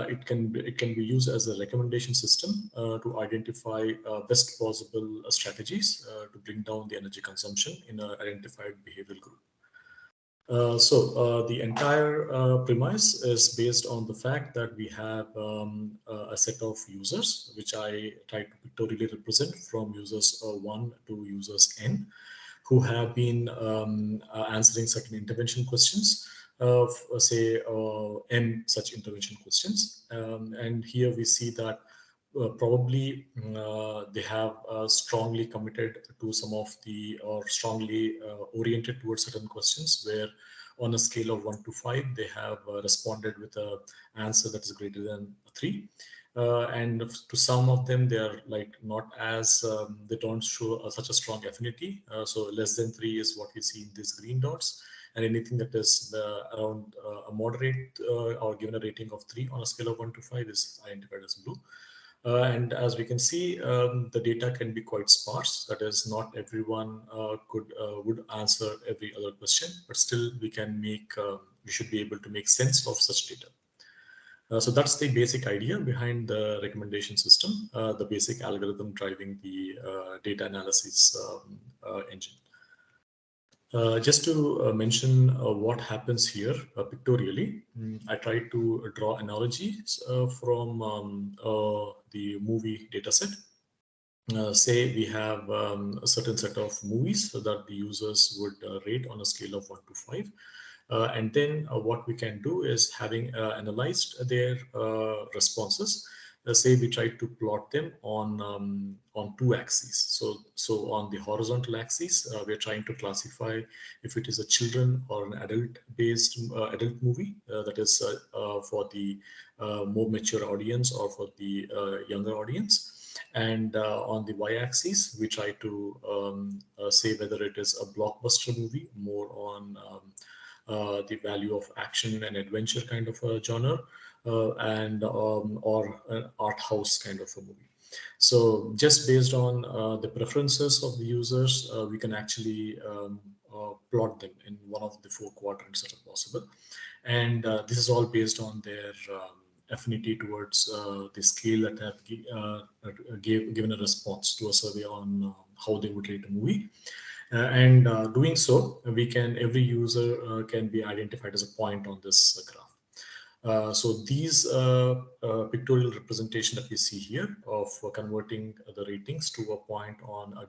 it can be used as a recommendation system to identify best possible strategies to bring down the energy consumption in an identified behavioral group. So the entire premise is based on the fact that we have a set of users, which I try to pictorially represent from users 1 to users n, who have been answering certain intervention questions of say n such intervention questions. And here we see that probably they have strongly committed to some of the, or strongly oriented towards certain questions, where on a scale of 1 to 5, they have responded with an answer that is greater than 3. And to some of them, they are like not as, they don't show such a strong affinity. So less than 3 is what we see in these green dots. And anything that is around a moderate or given a rating of 3 on a scale of 1 to 5 is identified as blue. And as we can see, the data can be quite sparse. That is, not everyone would answer every other question, but still we can make, we should be able to make sense of such data. So that's the basic idea behind the recommendation system, the basic algorithm driving the data analysis engine. Just to mention what happens here pictorially, I tried to draw analogies from the movie dataset. Say we have a certain set of movies that the users would rate on a scale of 1 to 5. And then what we can do is, having analyzed their responses, say we try to plot them on 2 axes. So on the horizontal axis, we're trying to classify if it is a children or an adult-based adult movie, that is for the more mature audience or for the younger audience. And on the y-axis, we try to say whether it is a blockbuster movie, more on the value of action and adventure kind of a genre, or an art house kind of a movie. So just based on the preferences of the users, we can actually plot them in one of the 4 quadrants that are possible. And this is all based on their affinity towards the scale that have given a response to a survey on how they would rate a movie. And doing so, every user can be identified as a point on this graph. So these pictorial representation that we see here of converting the ratings to a point on a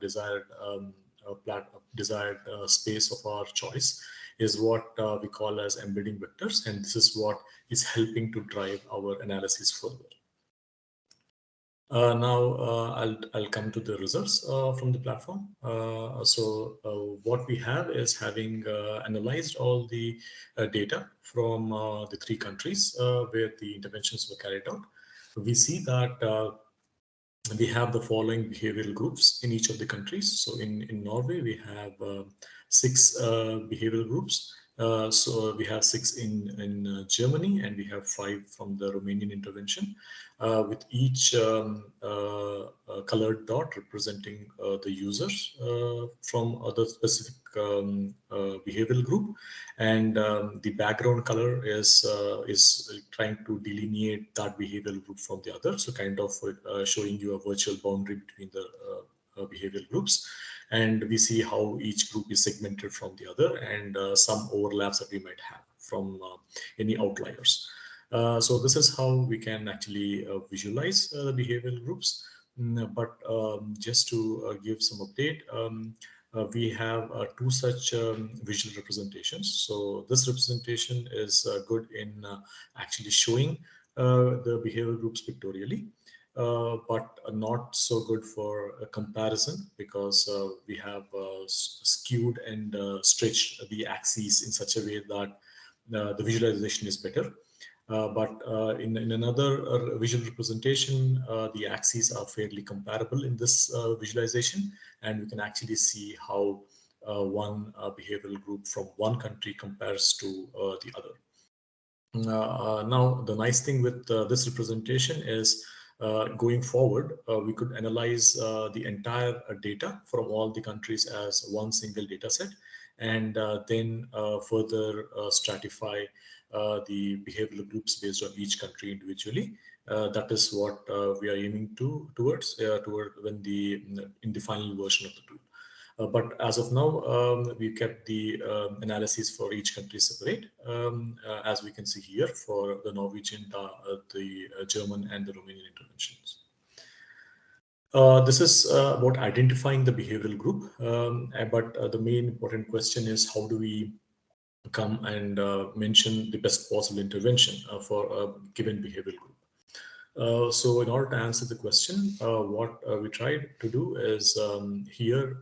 desired space of our choice is what we call as embedding vectors, and this is what is helping to drive our analysis further. Now I'll come to the results from the platform. What we have is, having analyzed all the data from the 3 countries where the interventions were carried out, we see that we have the following behavioral groups in each of the countries. So in Norway, we have 6 behavioral groups. So we have 6 in Germany, and we have 5 from the Romanian intervention, with each colored dot representing the users from other specific behavioral group, and the background color is trying to delineate that behavioral group from the other, so kind of showing you a virtual boundary between the behavioral groups. And we see how each group is segmented from the other, and some overlaps that we might have from any outliers. So this is how we can actually visualize the behavioral groups. But just to give some update, we have 2 such visual representations. So this representation is good in actually showing the behavioral groups pictorially. But not so good for a comparison, because we have skewed and stretched the axes in such a way that the visualization is better. But in another visual representation, the axes are fairly comparable in this visualization, and we can actually see how one behavioral group from one country compares to the other. Now, the nice thing with this representation is, going forward, we could analyze the entire data from all the countries as one single data set, and then further stratify the behavioral groups based on each country individually. That is what we are aiming towards when in the final version of the tool. But as of now, we kept the analysis for each country separate, as we can see here for the Norwegian, the German, and the Romanian interventions. This is about identifying the behavioral group, but the main important question is, how do we come and mention the best possible intervention for a given behavioral group? So in order to answer the question, what we tried to do is, here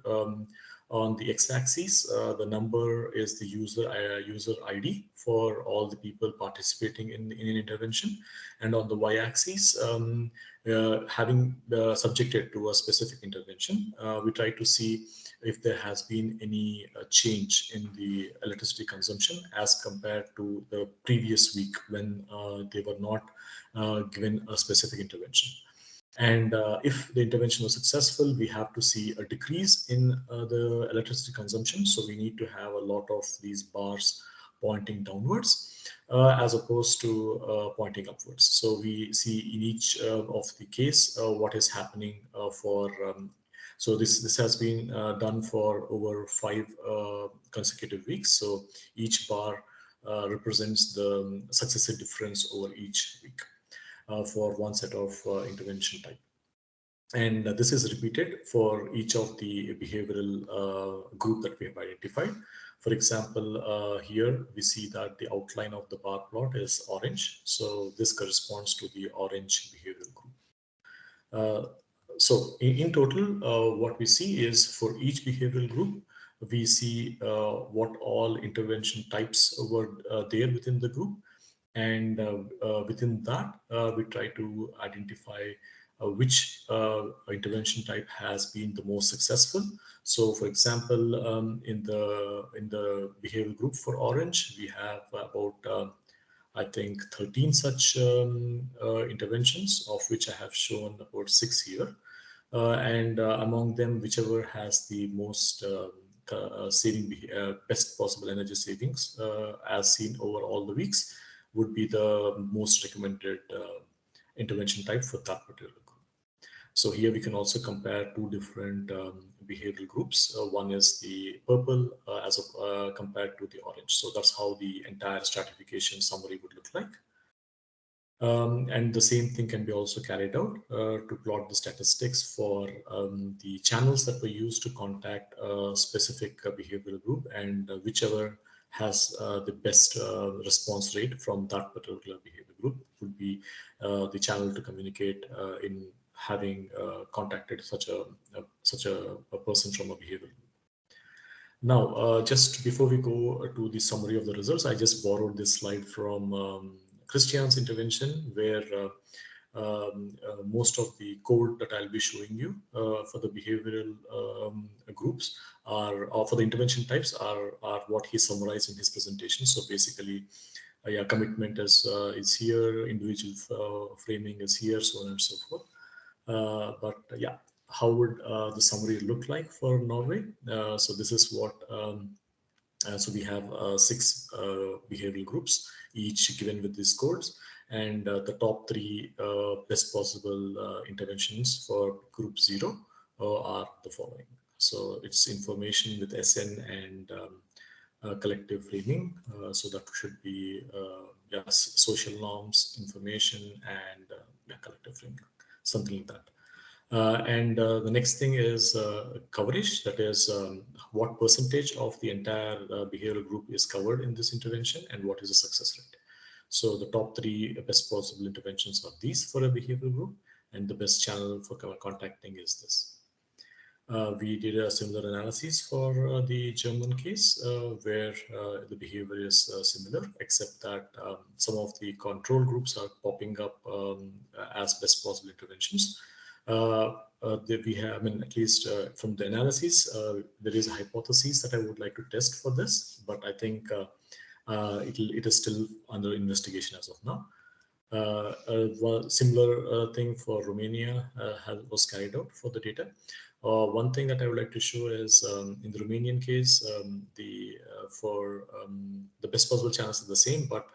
on the x-axis, the number is the user ID for all the people participating in an intervention, and on the y-axis, having subjected to a specific intervention, we try to see if there has been any change in the electricity consumption as compared to the previous week when they were not given a specific intervention. And if the intervention was successful, we have to see a decrease in the electricity consumption. So we need to have a lot of these bars pointing downwards as opposed to pointing upwards. So we see in each of the case what is happening for so this has been done for over 5 consecutive weeks. So each bar represents the successive difference over each week for one set of intervention type. And this is repeated for each of the behavioral group that we have identified. For example, here we see that the outline of the bar plot is orange. So this corresponds to the orange behavioral group. So in total, what we see is for each behavioral group, we see what all intervention types were there within the group. And within that, we try to identify which intervention type has been the most successful. So for example, in the behavioral group for orange, we have about I think 13 such interventions, of which I have shown about 6 here. And among them, whichever has the most best possible energy savings as seen over all the weeks would be the most recommended intervention type for that particular group. So here we can also compare two different behavioral groups. One is the purple compared to the orange. So that's how the entire stratification summary would look like. And the same thing can be also carried out to plot the statistics for the channels that were used to contact a specific behavioral group, and whichever has the best response rate from that particular behavior group would be the channel to communicate in having contacted such a person from a behavior group. Now, just before we go to the summary of the results, I just borrowed this slide from Christian's intervention, where most of the code that I'll be showing you for the behavioral groups or for the intervention types are what he summarized in his presentation. So basically, yeah, commitment is here, individual framing is here, so on and so forth. But yeah, how would the summary look like for Norway? So this is what. So we have 6 behavioral groups, each given with these codes, and the top 3 best possible interventions for group 0 are the following. So it's information with SN and collective framing. So that should be yes, social norms, information, and collective framing, something like that. And the next thing is coverage, that is what percentage of the entire behavioral group is covered in this intervention and what is the success rate. So the top 3 best possible interventions are these for a behavioral group, and the best channel for contacting is this. We did a similar analysis for the German case where the behavior is similar, except that some of the control groups are popping up as best possible interventions. We have, I mean, at least from the analysis, there is a hypothesis that I would like to test for this, but I think it is still under investigation as of now. One similar thing for Romania was carried out for the data. One thing that I would like to show is in the Romanian case, the best possible channels are the same, but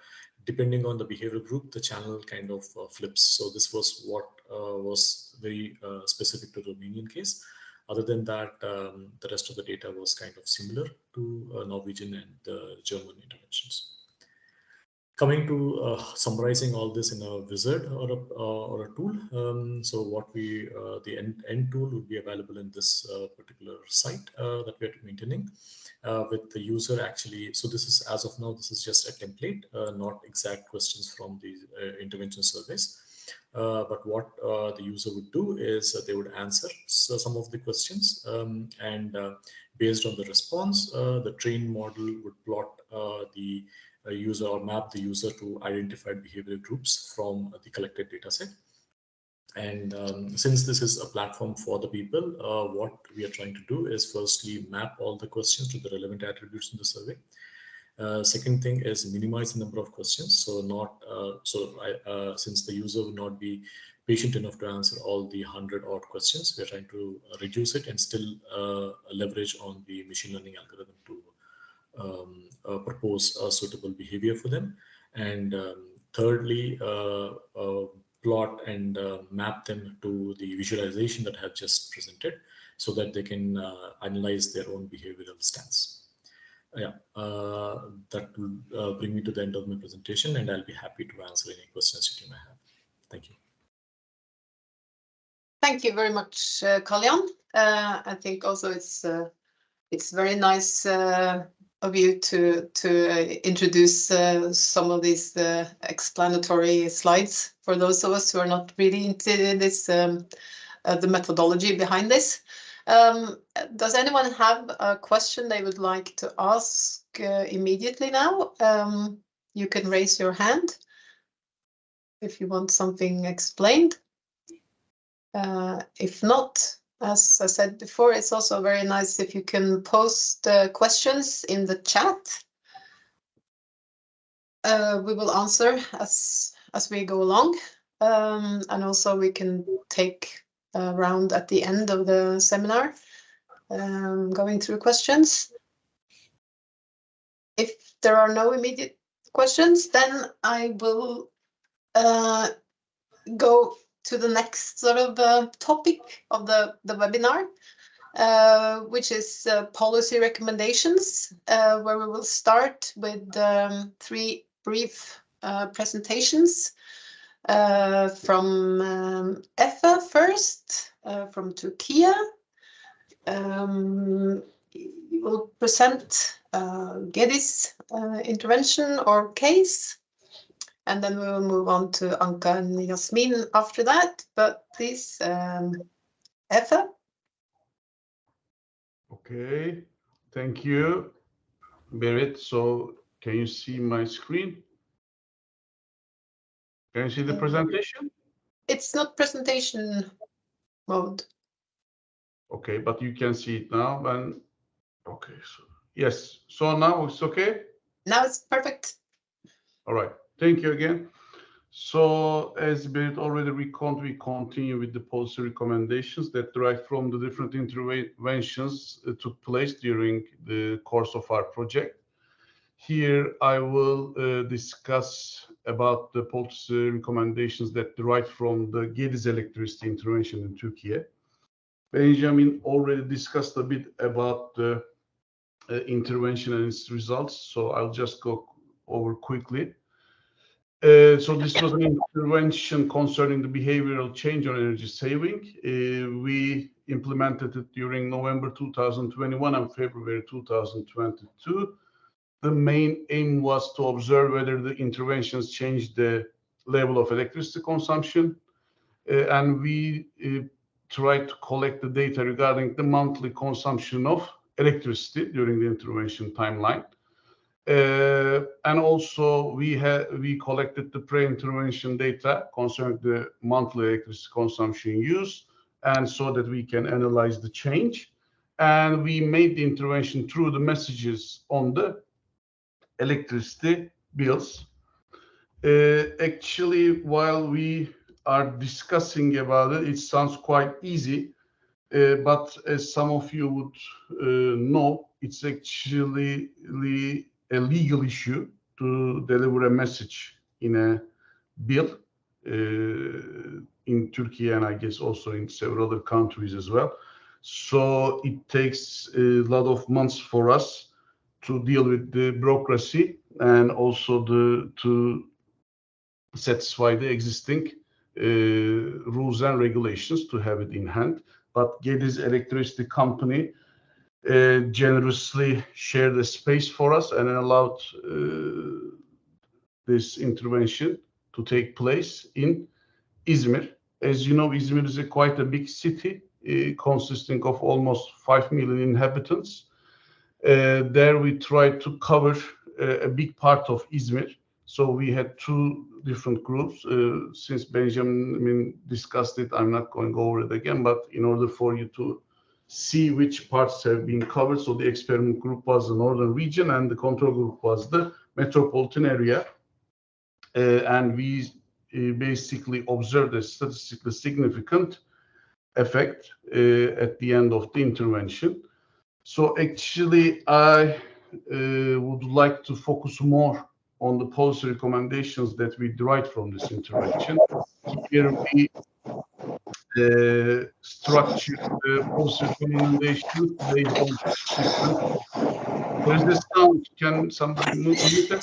depending on the behavioral group, the channel kind of flips. So this was what was very specific to the Romanian case. Other than that, the rest of the data was kind of similar to Norwegian and the German interventions. Coming to summarizing all this in a wizard or a tool. So what the end tool would be available in this particular site that we are maintaining with the user actually. So this is, as of now, this is just a template, not exact questions from the intervention surveys. But what the user would do is they would answer some of the questions and based on the response, the trained model would plot the user or map the user to identified behavioral groups from the collected data set. And since this is a platform for the people, what we are trying to do is firstly map all the questions to the relevant attributes in the survey. Second thing is minimize the number of questions. So since the user will not be patient enough to answer all the 100 odd questions, we're trying to reduce it and still leverage on the machine learning algorithm to propose a suitable behavior for them. And thirdly, plot and map them to the visualization that I have just presented so that they can analyze their own behavioral stance. That will bring me to the end of my presentation, and I'll be happy to answer any questions that you may have. Thank you. Thank you very much, Kalyan. I think also it's very nice of you to introduce some of these explanatory slides for those of us who are not really into this, the methodology behind this. Does anyone have a question they would like to ask immediately now? You can raise your hand if you want something explained. If not, as I said before, it's also very nice if you can post questions in the chat. We will answer as we go along, and also we can take a round at the end of the seminar, going through questions. If there are no immediate questions, then I will go to the next sort of topic of the webinar, which is policy recommendations, where we will start with 3 brief presentations from Efe first, from Turkey. We will present Gedis intervention or case, and then we will move on to Anka and Yasmin after that. But please, Efe. Okay, thank you, Berit. So can you see my screen? Can you see the presentation? It's not presentation mode. Okay, but you can see it now. And okay, so yes, so now it's okay? Now it's perfect. All right, thank you again. So as Berit already recalled, we continue with the policy recommendations that derive from the different interventions that took place during the course of our project. Here I will discuss about the policy recommendations that derive from the Gedis electricity intervention in Turkey. Benjamin already discussed a bit about the intervention and its results, so I'll just go over quickly. So this was an intervention concerning the behavioral change on energy saving. We implemented it during November 2021 and February 2022. The main aim was to observe whether the interventions changed the level of electricity consumption. And we tried to collect the data regarding the monthly consumption of electricity during the intervention timeline. And also we collected the pre-intervention data concerning the monthly electricity consumption use, and so that we can analyze the change. And we made the intervention through the messages on the electricity bills. Actually, while we are discussing about it, it sounds quite easy, but as some of you would know, it's actually a legal issue to deliver a message in a bill in Turkey, and I guess also in several other countries as well. So it takes a lot of months for us to deal with the bureaucracy and also to satisfy the existing rules and regulations to have it in hand. But Gedis Electricity Company generously shared the space for us and allowed this intervention to take place in Izmir. As you know, Izmir is quite a big city consisting of almost 5 million inhabitants. There we tried to cover a big part of Izmir. So we had 2 different groups. Since Benjamin discussed it, I'm not going over it again, but in order for you to see which parts have been covered. So the experiment group was the northern region and the control group was the metropolitan area. And we basically observed a statistically significant effect at the end of the intervention. So actually, I would like to focus more on the policy recommendations that we derive from this intervention. Here we structure the policy recommendations based on different. There is this sound. Can somebody mute it?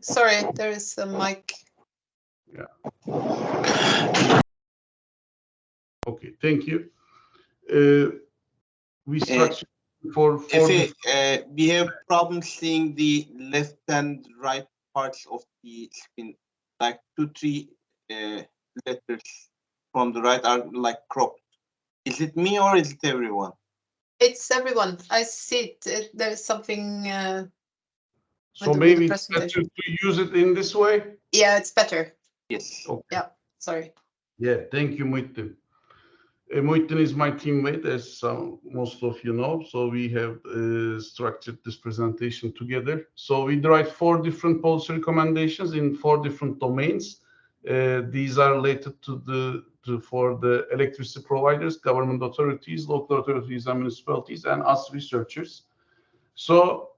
Sorry, there is a mic. Yeah. Okay, thank you. We structure for we have problems seeing the left and right parts of the screen, like 2-3 letters from the right are like cropped. Is it me or is it everyone? It's everyone. I see it. There's something. So maybe it's better to use it in this way. Yeah, it's better. Yes. Okay. Yeah. Sorry. Yeah. Thank you, Muhittin. Muhittin is my teammate, as most of you know. So we have structured this presentation together. So we derive 4 different policy recommendations in 4 different domains. These are related for the electricity providers, government authorities, local authorities, and municipalities, and us researchers. So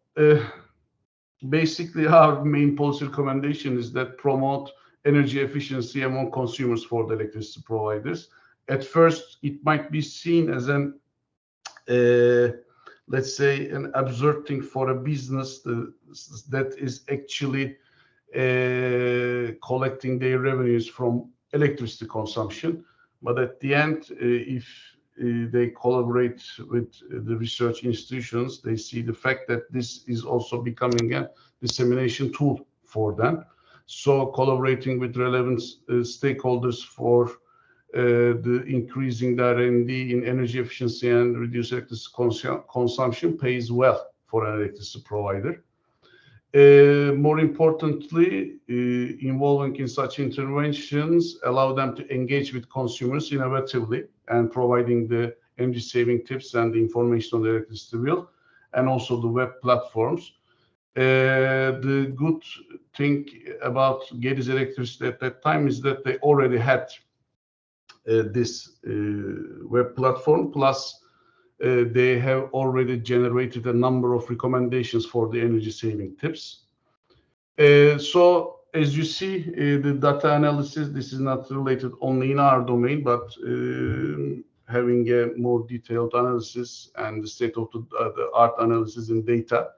basically, our main policy recommendation is that promote energy efficiency among consumers for the electricity providers. At first, it might be seen as an, let's say, an absurd thing for a business that is actually collecting their revenues from electricity consumption. But at the end, if they collaborate with the research institutions, they see the fact that this is also becoming a dissemination tool for them. So collaborating with relevant stakeholders for the increasing the R&D in energy efficiency and reduce electricity consumption pays well for an electricity provider. More importantly, involving in such interventions allow them to engage with consumers innovatively and providing the energy saving tips and the information on the electricity bill and also the web platforms. The good thing about Gediz Electricity at that time is that they already had this web platform, plus they have already generated a number of recommendations for the energy saving tips. So as you see, the data analysis, this is not related only in our domain, but having a more detailed analysis and the state of the art analysis in data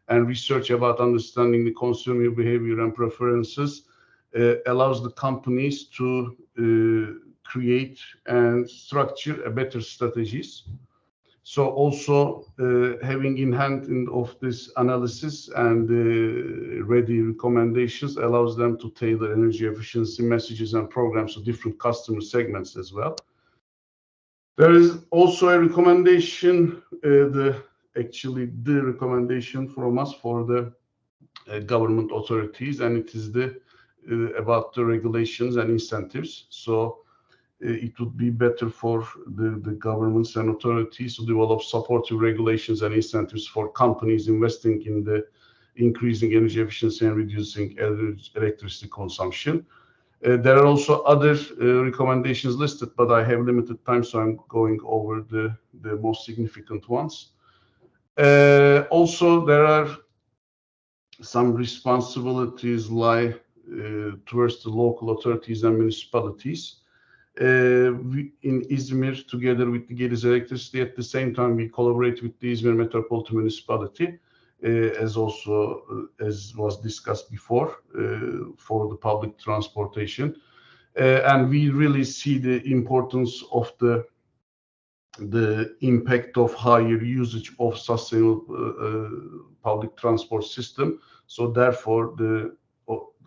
and research about understanding the consumer behavior and preferences allows the companies to create and structure a better strategies. So also having in hand of this analysis and ready recommendations allows them to tailor energy efficiency messages and programs to different customer segments as well. There is also a recommendation, the recommendation from us for the government authorities, and it is about the regulations and incentives. So it would be better for the governments and authorities to develop supportive regulations and incentives for companies investing in the increasing energy efficiency and reducing electricity consumption. There are also other recommendations listed, but I have limited time, so I'm going over the most significant ones. Also, there are some responsibilities lie towards the local authorities and municipalities. In Izmir, together with the Gediz Electricity, at the same time, we collaborate with the Izmir Metropolitan Municipality, as was discussed before, for the public transportation. And we really see the importance of the impact of higher usage of sustainable public transport system. So therefore,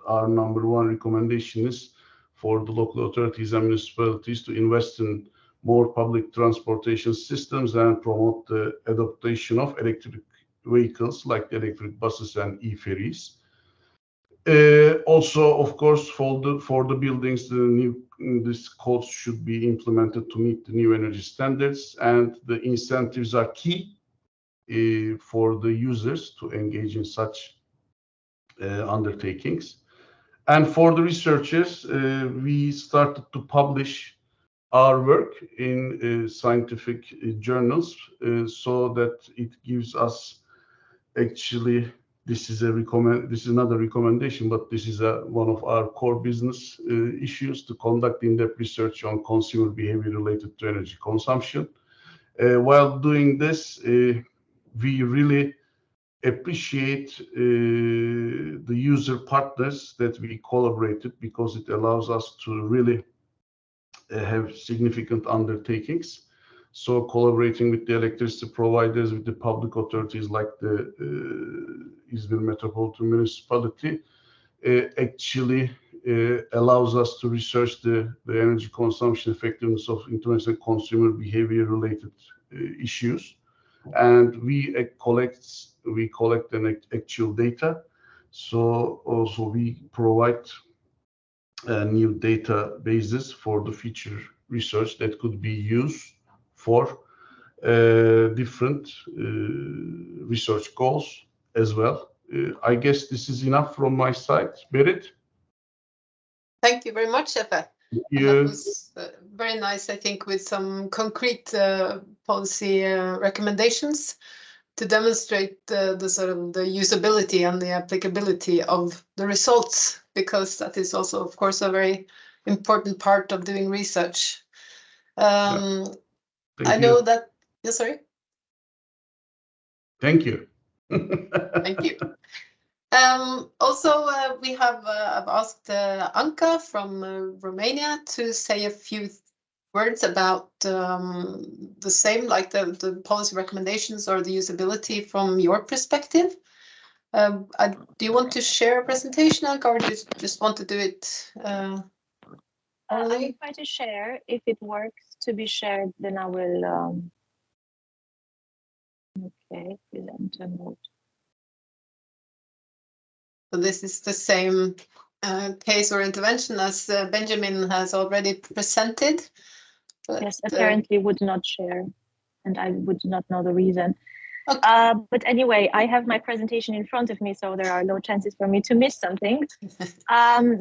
our #1 recommendation is for the local authorities and municipalities to invest in more public transportation systems and promote the adoption of electric vehicles like the electric buses and e-ferries. Also, of course, for the buildings, this codes should be implemented to meet the new energy standards, and the incentives are key for the users to engage in such undertakings. And for the researchers, we started to publish our work in scientific journals so that it gives us actually, this is not a recommendation, but this is one of our core business issues, to conduct in-depth research on consumer behavior related to energy consumption. While doing this, we really appreciate the user partners that we collaborated, because it allows us to really have significant undertakings. So collaborating with the electricity providers, with the public authorities like the Izmir Metropolitan Municipality, actually allows us to research the energy consumption effectiveness of international consumer behavior related issues. And we collect an actual data. So also we provide new databases for the future research that could be used for different research goals as well. I guess this is enough from my side. Berit? Thank you very much, Efe. Yeah. That was very nice, I think, with some concrete policy recommendations to demonstrate the sort of the usability and the applicability of the results, because that is also, of course, a very important part of doing research. I know that. Yes, sorry. Thank you. Thank you. Also, we have I've asked Anka from Romania to say a few words about the same, like the policy recommendations or the usability from your perspective. Do you want to share a presentation, Anka, or do you just want to do it I will try to share. If it works to be shared, then I will. Okay, present a mode. So this is the same case or intervention as Benjamin has already presented. But, yes, apparently would not share, and I would not know the reason. Okay. But anyway, I have my presentation in front of me, so there are no chances for me to miss something. The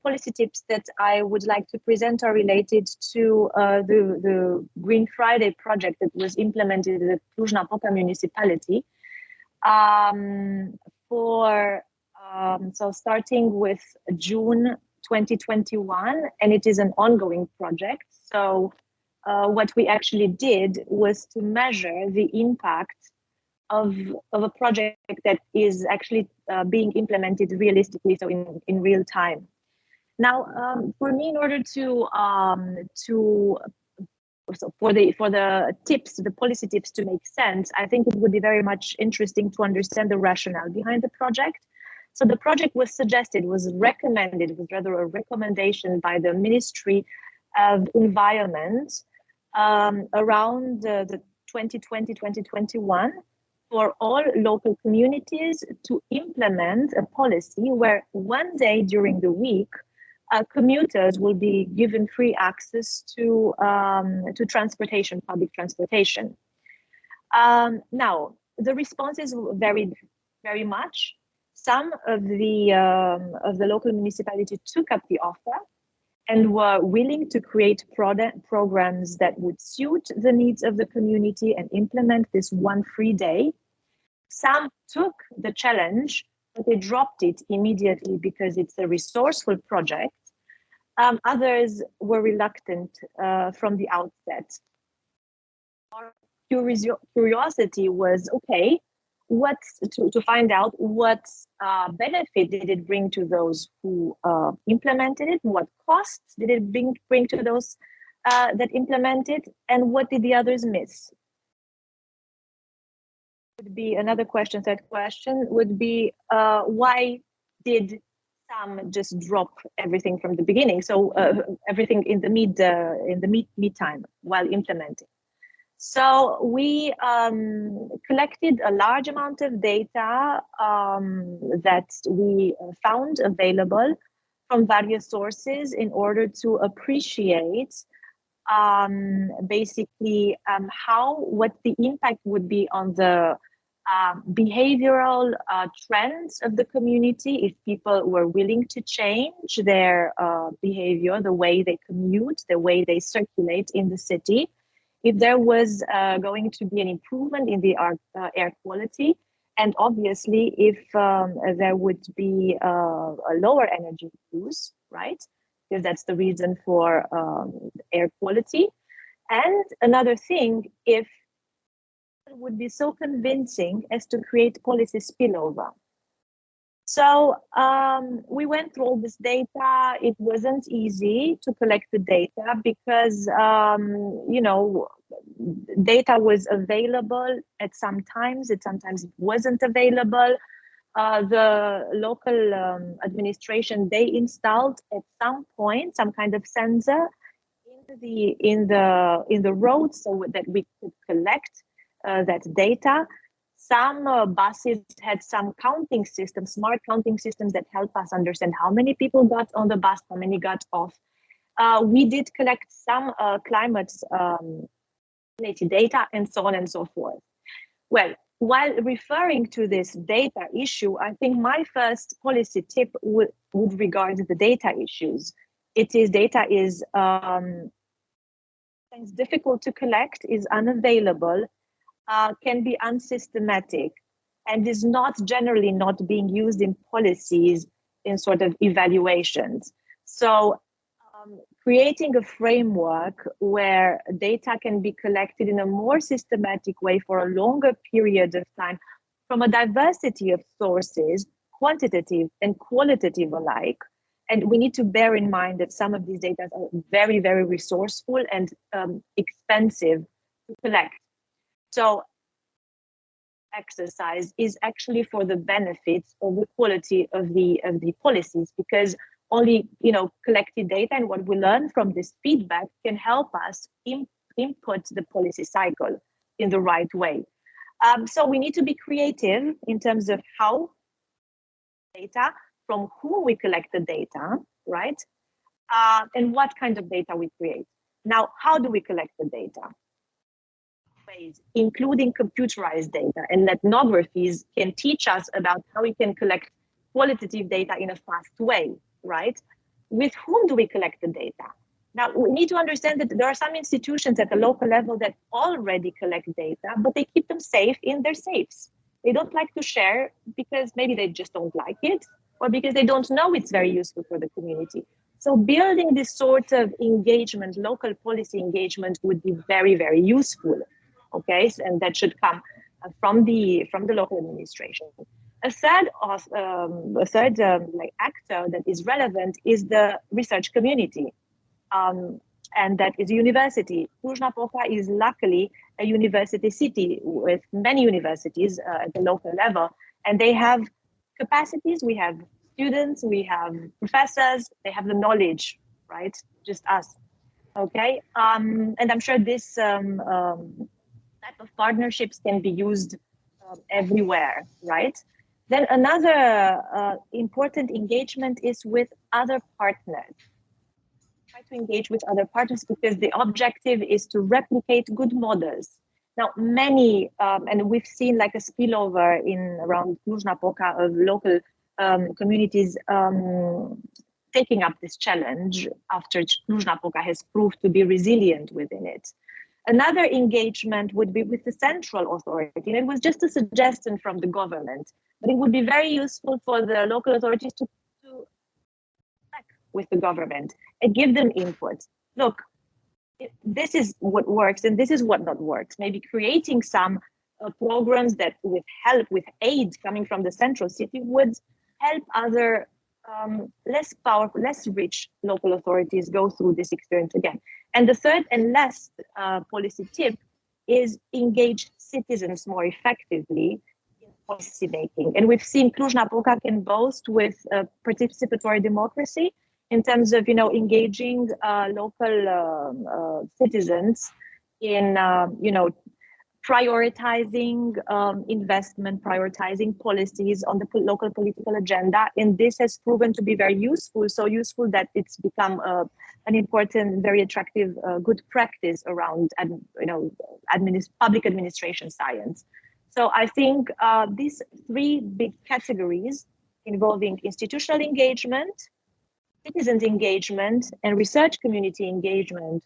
policy tips that I would like to present are related to the Green Friday project that was implemented in the Cluj-Napoca municipality. So starting with June 2021, and it is an ongoing project. So what we actually did was to measure the impact of a project that is actually being implemented realistically, so in real time. Now, for me, in order for the tips, the policy tips to make sense, I think it would be very much interesting to understand the rationale behind the project. So the project was recommended, was rather a recommendation by the Ministry of Environment around the 2020-2021 for all local communities to implement a policy where one day during the week, commuters will be given free access to transportation, public transportation. Now, the responses varied very much. Some of the local municipalities took up the offer and were willing to create programs that would suit the needs of the community and implement this one free day. Some took the challenge, but they dropped it immediately because it's a resourceful project. Others were reluctant from the outset. Our curiosity was, okay, to find out what benefit did it bring to those who implemented it, what costs did it bring to those that implemented, and what did the others miss? Would be another question. That question would be why did some just drop everything from the beginning? So everything in the mid time while implementing. So we collected a large amount of data that we found available from various sources in order to appreciate basically what the impact would be on the behavioral trends of the community if people were willing to change their behavior, the way they commute, the way they circulate in the city, if there was going to be an improvement in the air quality, and obviously if there would be a lower energy use, right? Because that's the reason for air quality. And another thing, if it would be so convincing as to create policy spillover. So we went through all this data. It wasn't easy to collect the data because, you know, data was available at some times, sometimes it wasn't available. The local administration, they installed at some point some kind of sensor in the road so that we could collect that data. Some buses had some counting systems, smart counting systems that help us understand how many people got on the bus, how many got off. We did collect some climate related data and so on and so forth. Well, while referring to this data issue, I think my first policy tip would regard the data issues. Data is it's difficult to collect, is unavailable, can be unsystematic, and is not generally not being used in policies in sort of evaluations. So creating a framework where data can be collected in a more systematic way for a longer period of time from a diversity of sources, quantitative and qualitative alike. And we need to bear in mind that some of these data are very, very resourceful and expensive to collect. So exercise is actually for the benefits of the quality of the policies, because only collected data and what we learn from this feedback can help us input the policy cycle in the right way. So we need to be creative in terms of how data, from whom we collect the data, right? And what kind of data we create. Now, how do we collect the data? Ways, including computerized data, and ethnographies can teach us about how we can collect qualitative data in a fast way, right? With whom do we collect the data? Now, we need to understand that there are some institutions at the local level that already collect data, but they keep them safe in their safes. They don't like to share because maybe they just don't like it, or because they don't know it's very useful for the community. So building this sort of engagement, local policy engagement, would be very, very useful. Okay, and that should come from the local administration. A third actor that is relevant is the research community, and that is university. Cluj-Napoca is luckily a university city with many universities at the local level, and they have capacities. We have students, we have professors, they have the knowledge, right? Just us. Okay, and I'm sure this type of partnerships can be used everywhere, right? Then another important engagement is with other partners. Try to engage with other partners because the objective is to replicate good models. Now, many, and we've seen like a spillover around Cluj-Napoca of local communities taking up this challenge after Cluj-Napoca has proved to be resilient within it. Another engagement would be with the central authority. And it was just a suggestion from the government, but it would be very useful for the local authorities to back with the government and give them input. Look, this is what works and this is what not works. Maybe creating some programs that with help, with aid coming from the central city would help other less powerful, less rich local authorities go through this experience again. And the third and last policy tip is engage citizens more effectively in policy making. And we've seen Cluj-Napoca can boast with participatory democracy in terms of engaging local citizens in prioritizing investment, prioritizing policies on the local political agenda. And this has proven to be very useful, so useful that it's become an important, very attractive, good practice around public administration science. So I think these three big categories involving institutional engagement, citizens engagement, and research community engagement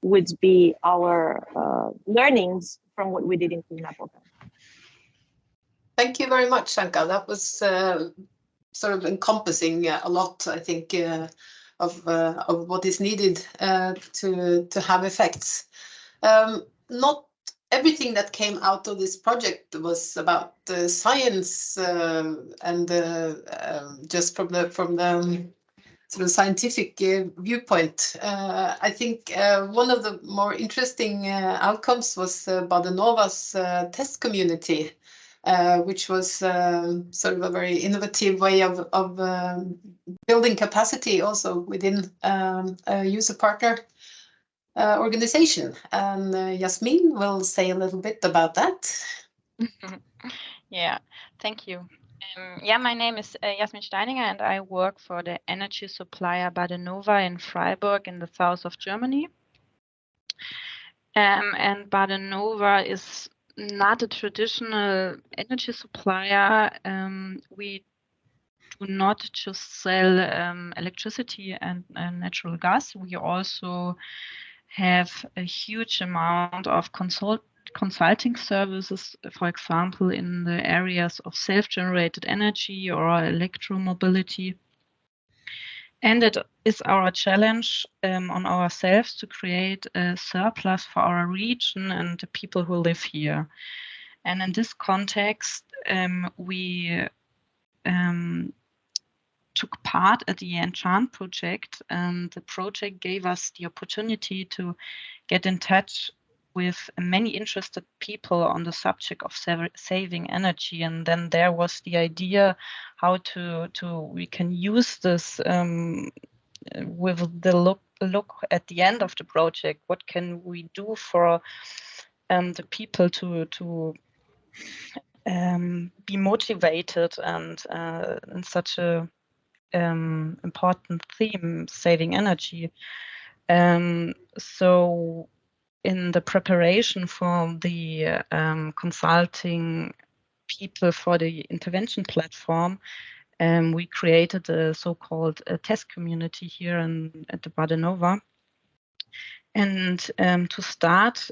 would be our learnings from what we did in Cleanup. Thank you very much, Anka. That was sort of encompassing a lot, I think, of what is needed to have effects. Not everything that came out of this project was about science and just from the sort of scientific viewpoint. I think one of the more interesting outcomes was Badenova's test community, which was sort of a very innovative way of building capacity also within a user partner organization. And Yasmin will say a little bit about that. Yeah, thank you. Yeah, my name is Yasmin Steininger, and I work for the energy supplier Badenova in Freiburg in the south of Germany. And Badenova is not a traditional energy supplier. We do not just sell electricity and natural gas. We also have a huge amount of consulting services, for example, in the areas of self-generated energy or electromobility. And it is our challenge on ourselves to create a surplus for our region and the people who live here. And in this context, we took part at the Enchant project, and the project gave us the opportunity to get in touch with many interested people on the subject of saving energy. And then there was the idea how we can use this with the look at the end of the project. What can we do for the people to be motivated and in such a important theme, saving energy. So in the preparation for the consulting people for the intervention platform, we created a so-called test community here at the Badenova. And to start,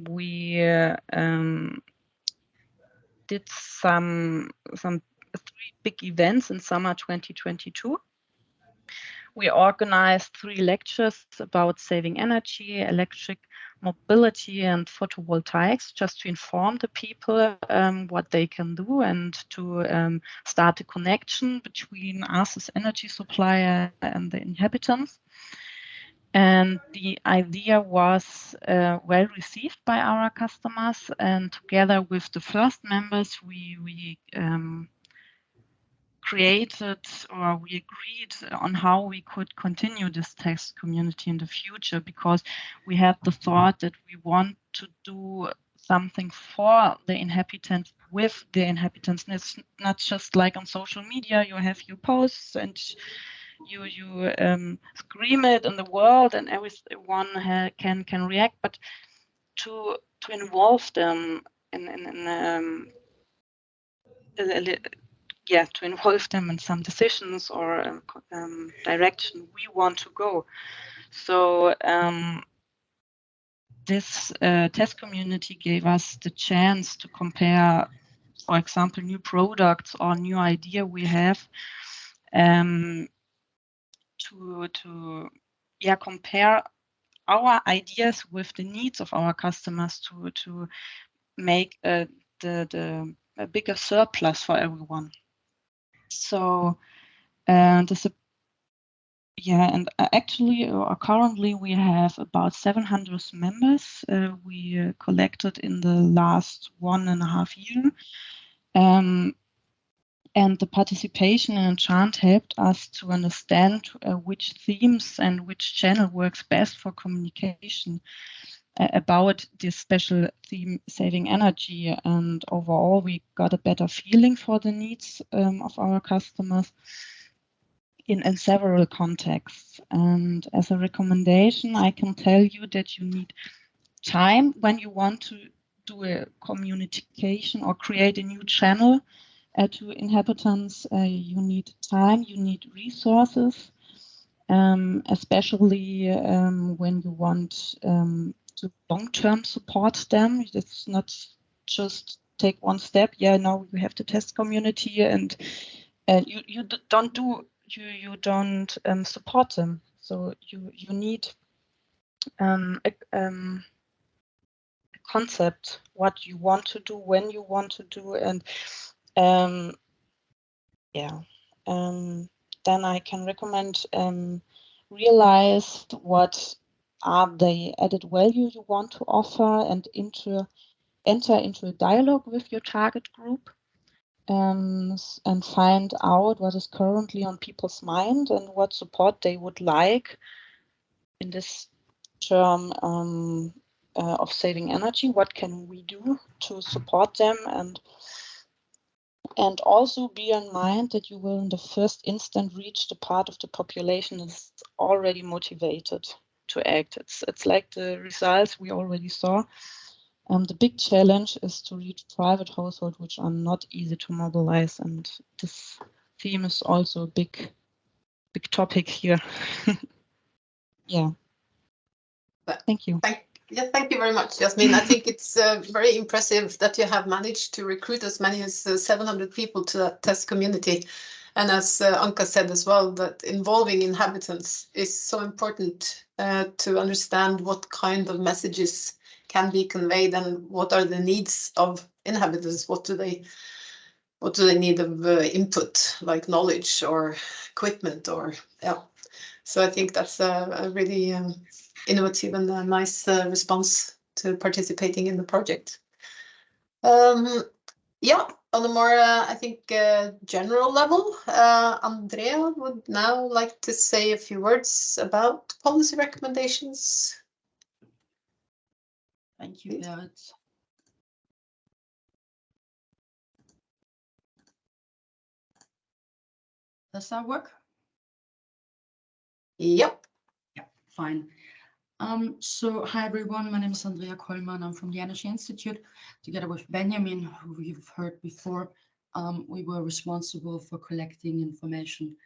we did some 3 big events in summer 2022. We organized 3 lectures about saving energy, electric mobility, and photovoltaics, just to inform the people what they can do and to start a connection between us as energy supplier and the inhabitants. And the idea was well received by our customers, and together with the first members, we created, or we agreed on how we could continue this test community in the future, because we had the thought that we want to do something for the inhabitants, with the inhabitants. And it's not just like on social media, you have your posts and you scream it in the world and everyone can react, but to involve them to involve them in some decisions or direction we want to go. So this test community gave us the chance to compare, for example, new products or new idea we have, to compare our ideas with the needs of our customers to make a bigger surplus for everyone. So actually currently we have about 700 members we collected in the last 1.5 years. And the participation in Enchant helped us to understand which themes and which channel works best for communication about this special theme, saving energy. And overall, we got a better feeling for the needs of our customers in several contexts. And as a recommendation, I can tell you that you need time when you want to do a communication or create a new channel to inhabitants. You need time, you need resources, especially when you want to long-term support them. It's not just take one step. Yeah, now you have the test community, and you don't support them. So you need a concept, what you want to do, when you want to do, and then I can recommend realize what are the added value you want to offer, and enter into a dialogue with your target group, and find out what is currently on people's mind and what support they would like in this term of saving energy. What can we do to support them, and also be in mind that you will in the first instant reach the part of the population that is already motivated to act. It's like the results we already saw. The big challenge is to reach private households, which are not easy to mobilize, and this theme is also a big topic here. Yeah. Thank you. Thank you very much, Jasmine. I think it's very impressive that you have managed to recruit as many as 700 people to that test community. And as Anka said as well, that involving inhabitants is so important to understand what kind of messages can be conveyed and what are the needs of inhabitants. What do they need of input, like knowledge or equipment, or yeah. So I think that's a really innovative and a nice response to participating in the project. Yeah, on a more, I think, general level, Andrea would now like to say a few words about policy recommendations. Thank you, Berit. Does that work? Yep. Yeah, fine. So hi everyone, my name is Andrea Kollmann. I'm from the Energy Institute. Together with Benjamin, who you've heard before, we were responsible for collecting information,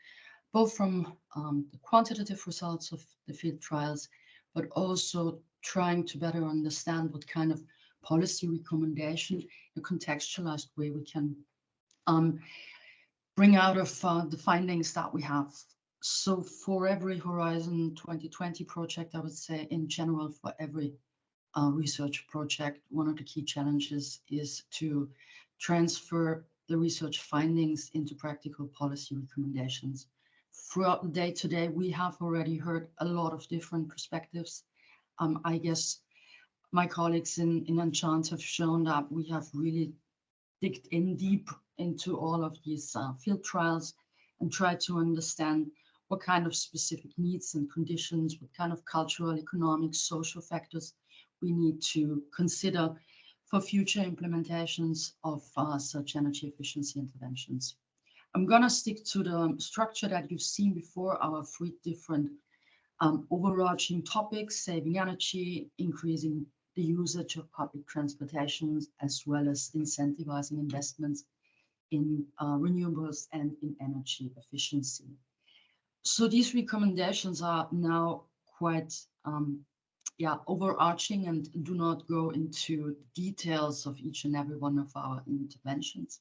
both from the quantitative results of the field trials, but also trying to better understand what kind of policy recommendation in a contextualized way we can bring out of the findings that we have. So for every Horizon 2020 project, I would say in general, for every research project, one of the key challenges is to transfer the research findings into practical policy recommendations. Throughout the day today, we have already heard a lot of different perspectives. I guess my colleagues in Enchant have shown that we have really digged in deep into all of these field trials and tried to understand what kind of specific needs and conditions, what kind of cultural, economic, social factors we need to consider for future implementations of such energy efficiency interventions. I'm going to stick to the structure that you've seen before, our 3 different overarching topics: saving energy, increasing the usage of public transportation, as well as incentivizing investments in renewables and in energy efficiency. So these recommendations are now quite overarching and do not go into details of each and every one of our interventions.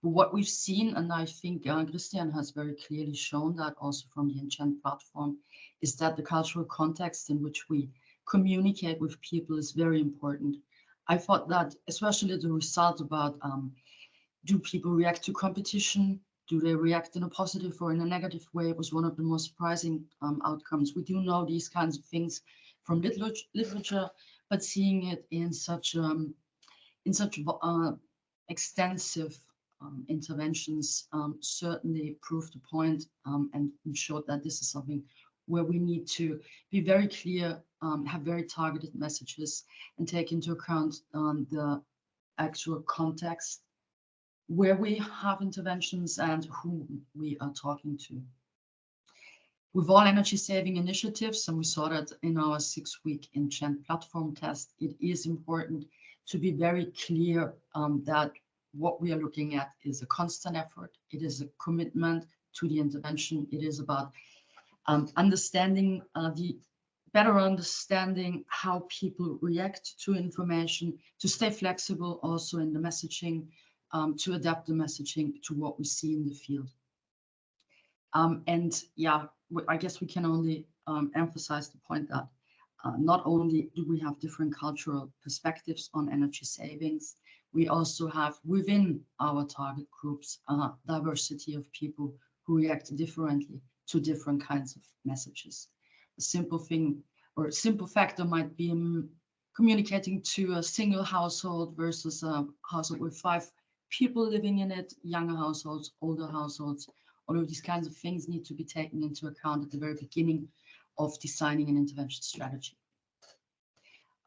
But what we've seen, and I think Christian has very clearly shown that also from the Enchant platform, is that the cultural context in which we communicate with people is very important. I thought that especially the result about do people react to competition? Do they react in a positive or in a negative way? It was one of the most surprising outcomes. We do know these kinds of things from literature, but seeing it in such extensive interventions certainly proved the point and showed that this is something where we need to be very clear, have very targeted messages, and take into account the actual context where we have interventions and who we are talking to. With all energy saving initiatives, and we saw that in our 6-week Enchant platform test, it is important to be very clear that what we are looking at is a constant effort. It is a commitment to the intervention. It is about understanding better understanding how people react to information, to stay flexible also in the messaging, to adapt the messaging to what we see in the field. And yeah, I guess we can only emphasize the point that not only do we have different cultural perspectives on energy savings, we also have within our target groups a diversity of people who react differently to different kinds of messages. A simple thing or a simple factor might be communicating to a single household versus a household with 5 people living in it, younger households, older households. All of these kinds of things need to be taken into account at the very beginning of designing an intervention strategy.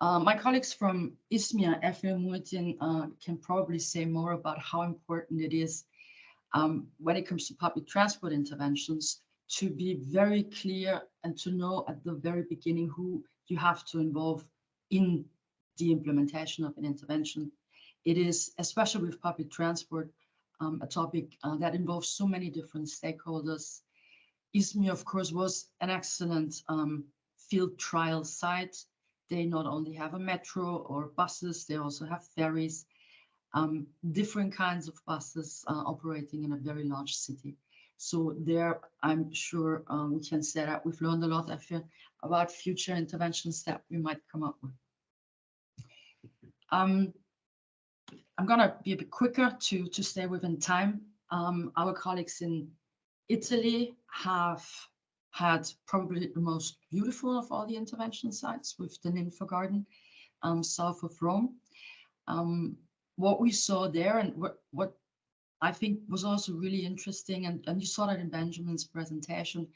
My colleagues from İzmir, Efe and Muhittin, can probably say more about how important it is when it comes to public transport interventions to be very clear and to know at the very beginning who you have to involve in the implementation of an intervention. It is, especially with public transport, a topic that involves so many different stakeholders. İzmir, of course, was an excellent field trial site. They not only have a metro or buses, they also have ferries, different kinds of buses operating in a very large city. So there, I'm sure we can say that we've learned a lot, I feel, about future interventions that we might come up with. I'm gonna be a bit quicker to stay within time. Our colleagues in Italy have had probably the most beautiful of all the intervention sites with the Ninfa Garden south of Rome. What we saw there and what I think was also really interesting, and you saw that in Benjamin's presentation,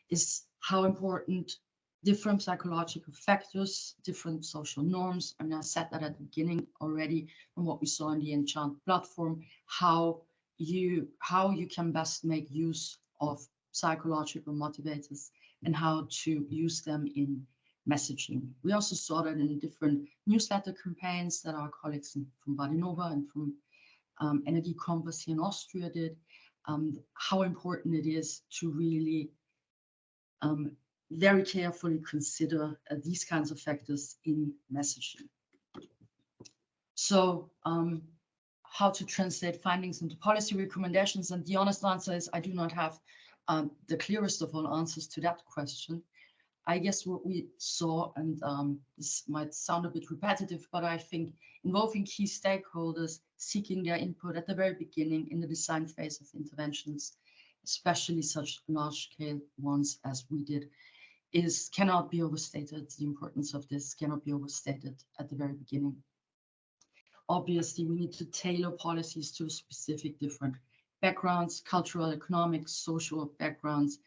is how important different psychological factors, different social norms, and I said that at the beginning already from what we saw in the Enchant platform, how you can best make use of psychological motivators and how to use them in messaging. We also saw that in different newsletter campaigns that our colleagues from Badinova and from Energy Compass here in Austria did, how important it is to really very carefully consider these kinds of factors in messaging. So how to translate findings into policy recommendations, and the honest answer is I do not have the clearest of all answers to that question. I guess what we saw, and this might sound a bit repetitive, but I think involving key stakeholders, seeking their input at the very beginning in the design phase of interventions, especially such large-scale ones as we did, cannot be overstated. The importance of this cannot be overstated at the very beginning. Obviously, we need to tailor policies to specific different backgrounds, cultural, economic, social backgrounds,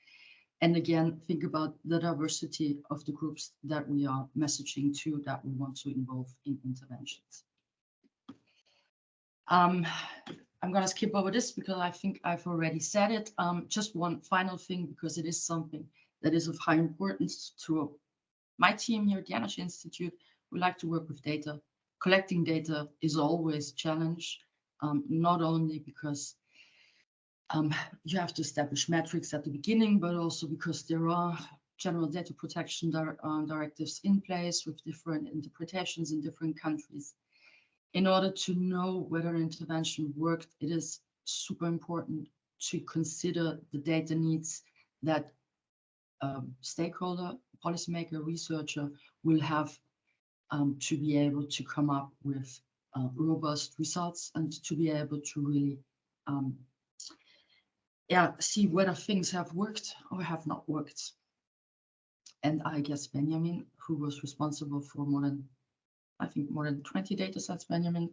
and again, think about the diversity of the groups that we are messaging to, that we want to involve in interventions. I'm going to skip over this because I think I've already said it. Just one final thing, because it is something that is of high importance to my team here at the Energy Institute. We like to work with data. Collecting data is always a challenge, not only because you have to establish metrics at the beginning, but also because there are general data protection directives in place with different interpretations in different countries. In order to know whether an intervention worked, it is super important to consider the data needs that stakeholder, policymaker, researcher will have to be able to come up with robust results and to be able to really see whether things have worked or have not worked. And I guess Benjamin, who was responsible for more than 20 data sets, Benjamin,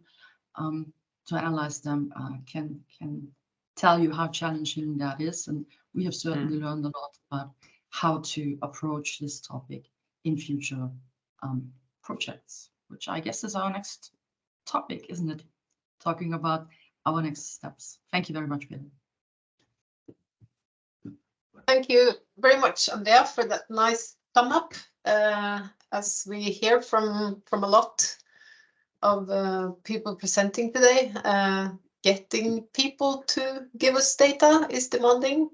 to analyze them, can tell you how challenging that is. And we have certainly learned a lot about how to approach this topic in future projects, which I guess is our next topic, isn't it? Talking about our next steps. Thank you very much, Peter. Thank you very much, Andrea, for that nice sum up. As we hear from a lot of people presenting today, getting people to give us data is demanding.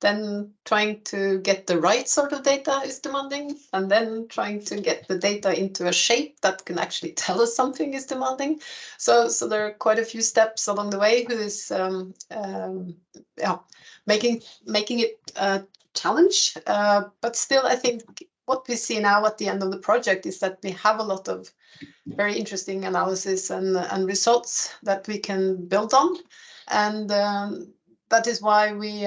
then trying to get the right sort of data is demanding, and then trying to get the data into a shape that can actually tell us something is demanding. So there are quite a few steps along the way who is making it a challenge. But still, I think what we see now at the end of the project is that we have a lot of very interesting analysis and results that we can build on, and that is why we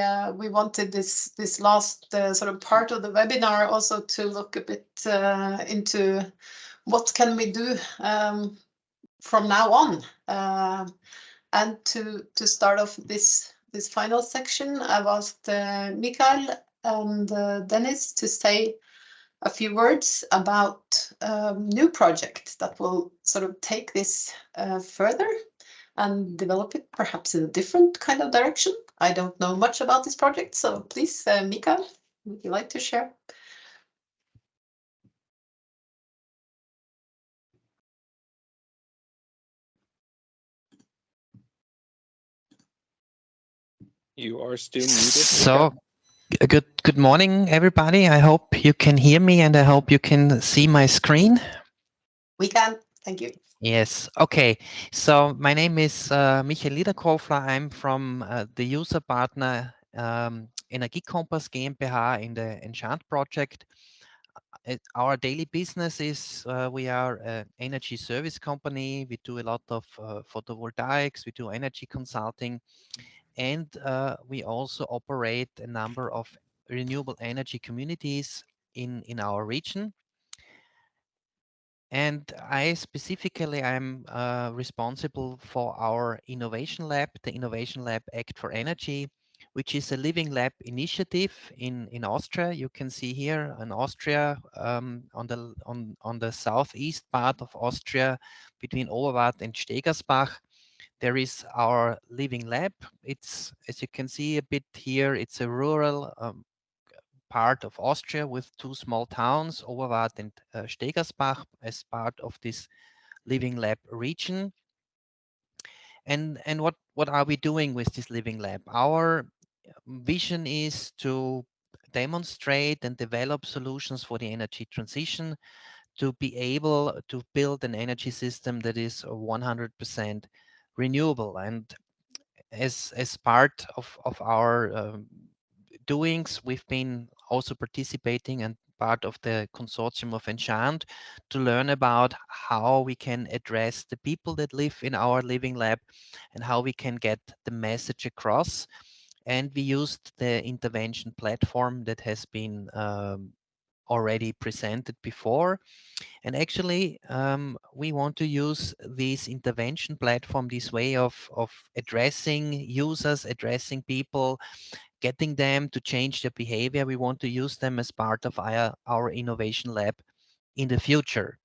wanted this last sort of part of the webinar also to look a bit into what can we do from now on, and to start off this final section, I've asked Mikael and Dennis to say a few words about new project that will sort of take this further and develop it perhaps in a different kind of direction. I don't know much about this project, so please, Mikael, would you like to share? You are still muted. So, good morning, everybody. I hope you can hear me and I hope you can see my screen. We can, thank you. Yes, okay. So my name is Michael Liederkofler. I'm from the user partner Energiekompass GmbH in the Enchant project. Our daily business is we are an energy service company. We do a lot of photovoltaics, we do energy consulting, and we also operate a number of renewable energy communities in our region. And I specifically am responsible for our innovation lab, the Innovation Lab Act for Energy, which is a living lab initiative in Austria. You can see here in Austria, on the southeast part of Austria, between Oberwart and Stegersbach, there is our living lab. It's, as you can see a bit here, it's a rural part of Austria with two small towns, Oberwart and Stegersbach, as part of this living lab region. And what are we doing with this living lab? Our vision is to demonstrate and develop solutions for the energy transition, to be able to build an energy system that is 100% renewable. And as part of our doings, we've been also participating and part of the consortium of Enchant to learn about how we can address the people that live in our living lab and how we can get the message across. And we used the intervention platform that has been already presented before. And actually, we want to use this intervention platform, this way of addressing users, addressing people, getting them to change their behavior. We want to use them as part of our innovation lab in the future.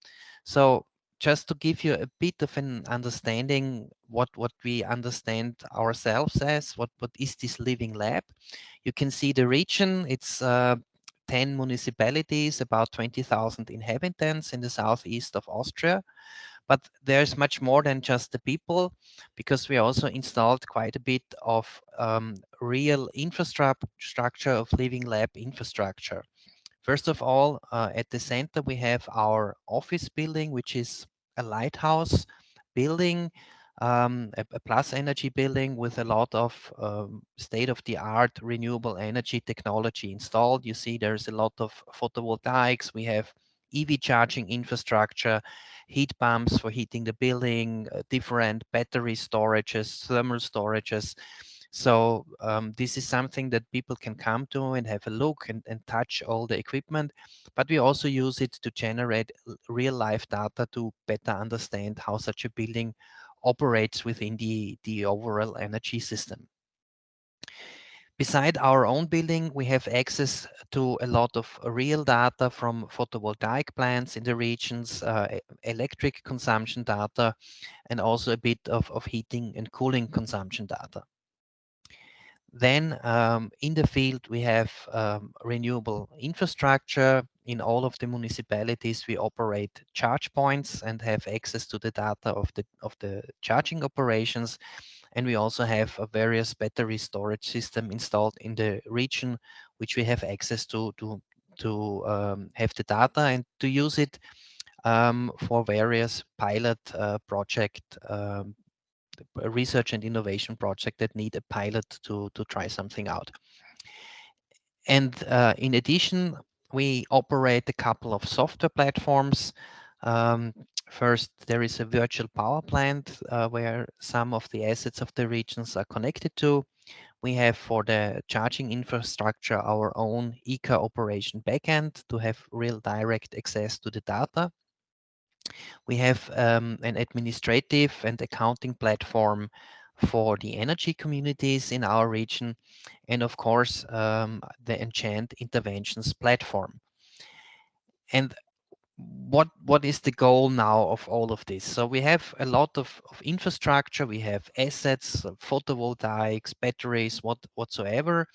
So just to give you a bit of an understanding what we understand ourselves as, what is this living lab? You can see the region. It's 10 municipalities, about 20,000 inhabitants in the southeast of Austria. But there's much more than just the people, because we also installed quite a bit of real infrastructure, of living lab infrastructure. First of all, at the center, we have our office building, which is a lighthouse building, a plus energy building with a lot of state-of-the-art renewable energy technology installed. You see there's a lot of photovoltaics. We have EV charging infrastructure, heat pumps for heating the building, different battery storages, thermal storages. So this is something that people can come to and have a look and touch all the equipment. But we also use it to generate real life data to better understand how such a building operates within the overall energy system. Beside our own building, we have access to a lot of real data from photovoltaic plants in the regions, electric consumption data, and also a bit of heating and cooling consumption data. Then in the field, we have renewable infrastructure. In all of the municipalities, we operate charge points and have access to the data of the charging operations. And we also have a various battery storage system installed in the region, which we have access to have the data and to use it for various pilot project research and innovation project that need a pilot to try something out. And in addition, we operate a couple of software platforms. First, there is a virtual power plant where some of the assets of the regions are connected to. We have for the charging infrastructure our own ECA operation backend to have real direct access to the data. We have an administrative and accounting platform for the energy communities in our region, and of course, the Enchant interventions platform. And what is the goal now of all of this? So we have a lot of infrastructure, we have assets, photovoltaics, batteries, whatsoever,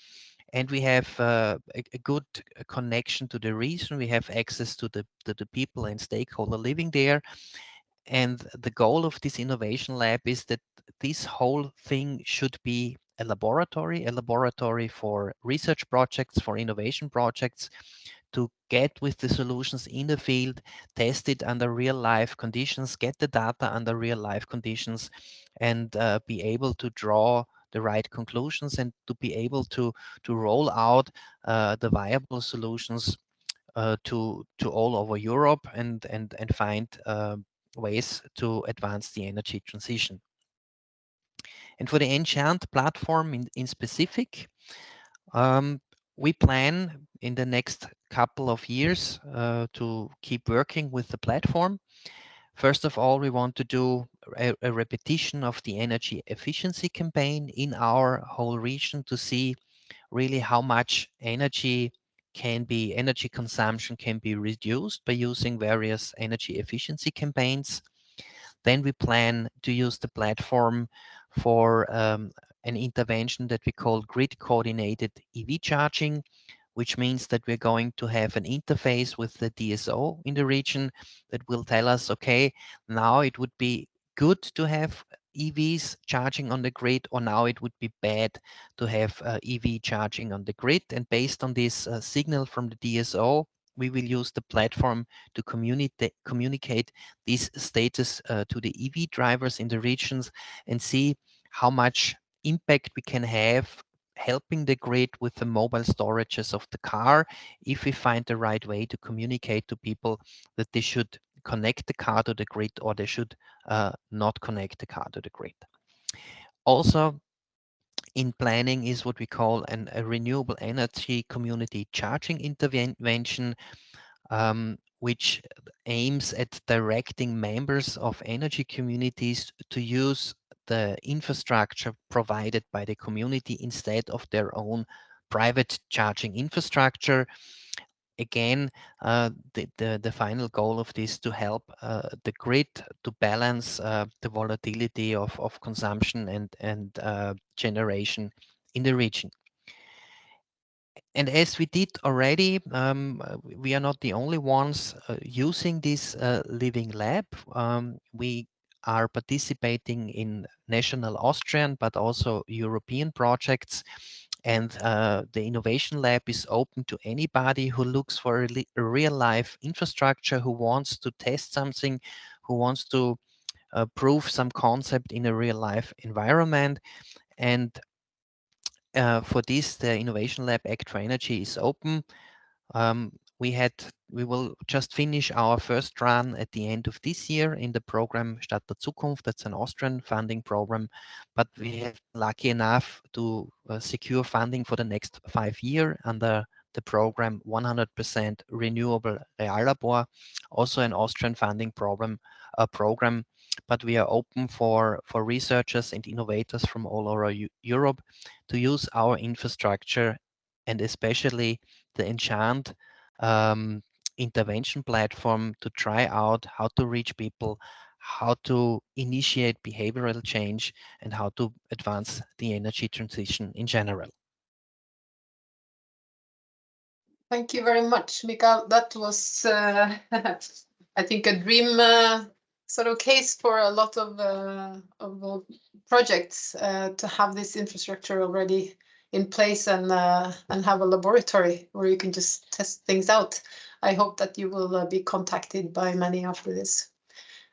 and we have a good connection to the region. We have access to the people and stakeholder living there. And the goal of this innovation lab is that this whole thing should be a laboratory for research projects, for innovation projects, to get with the solutions in the field, test it under real life conditions, get the data under real life conditions, and be able to draw the right conclusions and to be able to roll out the viable solutions to all over Europe and find ways to advance the energy transition. And for the Enchant platform in specific, we plan in the next couple of years to keep working with the platform. First of all, we want to do a repetition of the energy efficiency campaign in our whole region to see really how much energy consumption can be reduced by using various energy efficiency campaigns. Then we plan to use the platform for an intervention that we call grid coordinated EV charging, which means that we're going to have an interface with the DSO in the region that will tell us, okay, now it would be good to have EVs charging on the grid, or now it would be bad to have EV charging on the grid. And based on this signal from the DSO, we will use the platform to communicate this status to the EV drivers in the regions and see how much impact we can have helping the grid with the mobile storages of the car, if we find the right way to communicate to people that they should connect the car to the grid or they should not connect the car to the grid. Also, in planning is what we call a renewable energy community charging intervention, which aims at directing members of energy communities to use the infrastructure provided by the community instead of their own private charging infrastructure. Again, the final goal of this to help the grid to balance the volatility of consumption and generation in the region. And as we did already, we are not the only ones using this living lab. We are participating in national Austrian, but also European projects. And the Innovation Lab is open to anybody who looks for a real-life infrastructure, who wants to test something, who wants to prove some concept in a real-life environment. And for this, the Innovation Lab Act for Energy is open. We will just finish our first run at the end of this year in the program Stadt der Zukunft. That's an Austrian funding program, but we have lucky enough to secure funding for the next 5 years under the program 100% Renewable Reallabor, also an Austrian funding program. But we are open for researchers and innovators from all over Europe to use our infrastructure, and especially the Enchant intervention platform, to try out how to reach people, how to initiate behavioral change, and how to advance the energy transition in general. Thank you very much, Mikael. That was, I think, a dream sort of case for a lot of projects to have this infrastructure already in place and have a laboratory where you can just test things out. I hope that you will be contacted by many after this.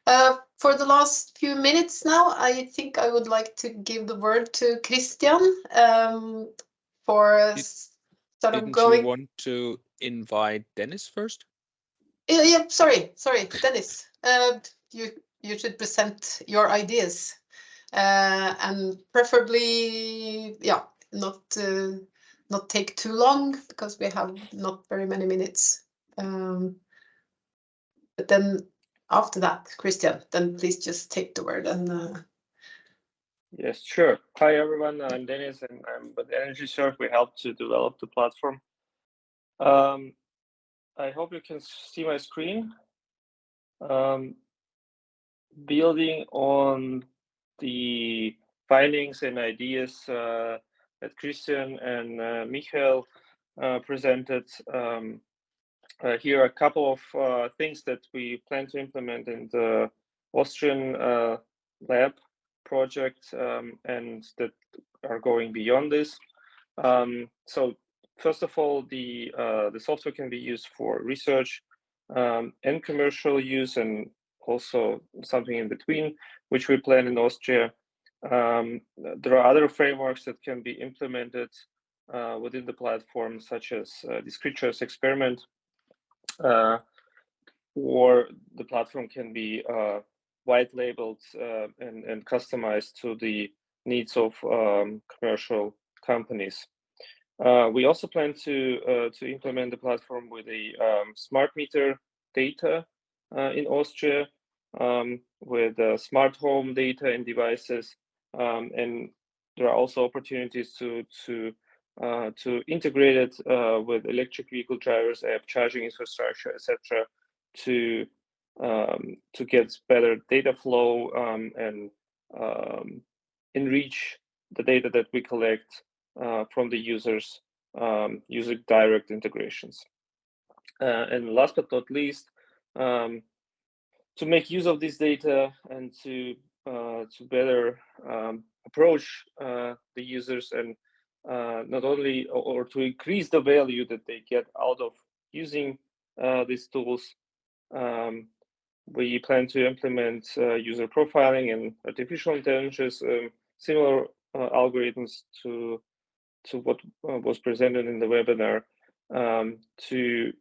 For the last few minutes now, I think I would like to give the word to Christian for sort of going. Didn't you want to invite Dennis first? Yeah, sorry, Dennis. You should present your ideas and preferably, yeah, not take too long because we have not very many minutes. But then after that, Christian, then please just take the word and. Yes, sure. Hi, everyone. I'm Dennis, and I'm with Energy Surf. We helped to develop the platform. I hope you can see my screen. Building on the findings and ideas that Christian and Michael presented, here are a couple of things that we plan to implement in the Austrian lab project and that are going beyond this. So first of all, the software can be used for research and commercial use, and also something in between, which we plan in Austria. There are other frameworks that can be implemented within the platform, such as discrete choice experiment, or the platform can be white labeled and customized to the needs of commercial companies. We also plan to implement the platform with a smart meter data in Austria, with smart home data and devices, and there are also opportunities to integrate it with electric vehicle drivers, app charging infrastructure, etc., to get better data flow and enrich the data that we collect from the users using direct integrations. And last but not least, to make use of this data and to better approach the users, and not only or to increase the value that they get out of using these tools, we plan to implement user profiling and artificial intelligence, similar algorithms to what was presented in the webinar, to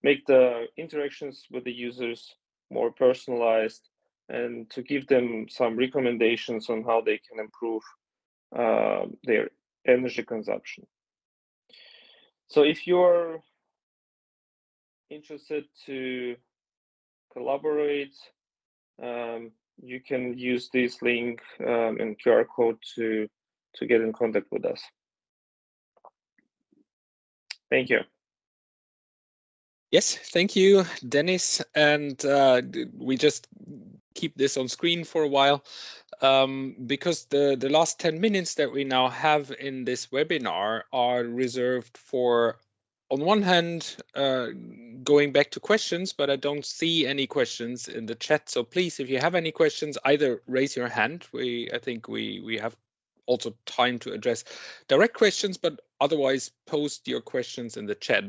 make the interactions with the users more personalized and to give them some recommendations on how they can improve their energy consumption. So if you're interested to collaborate, you can use this link and QR code to get in contact with us. Thank you. Yes, thank you, Dennis. And we just keep this on screen for a while because the last 10 minutes that we now have in this webinar are reserved for, on one hand, going back to questions, but I don't see any questions in the chat. So please, if you have any questions, either raise your hand. I think we have also time to address direct questions, but otherwise post your questions in the chat.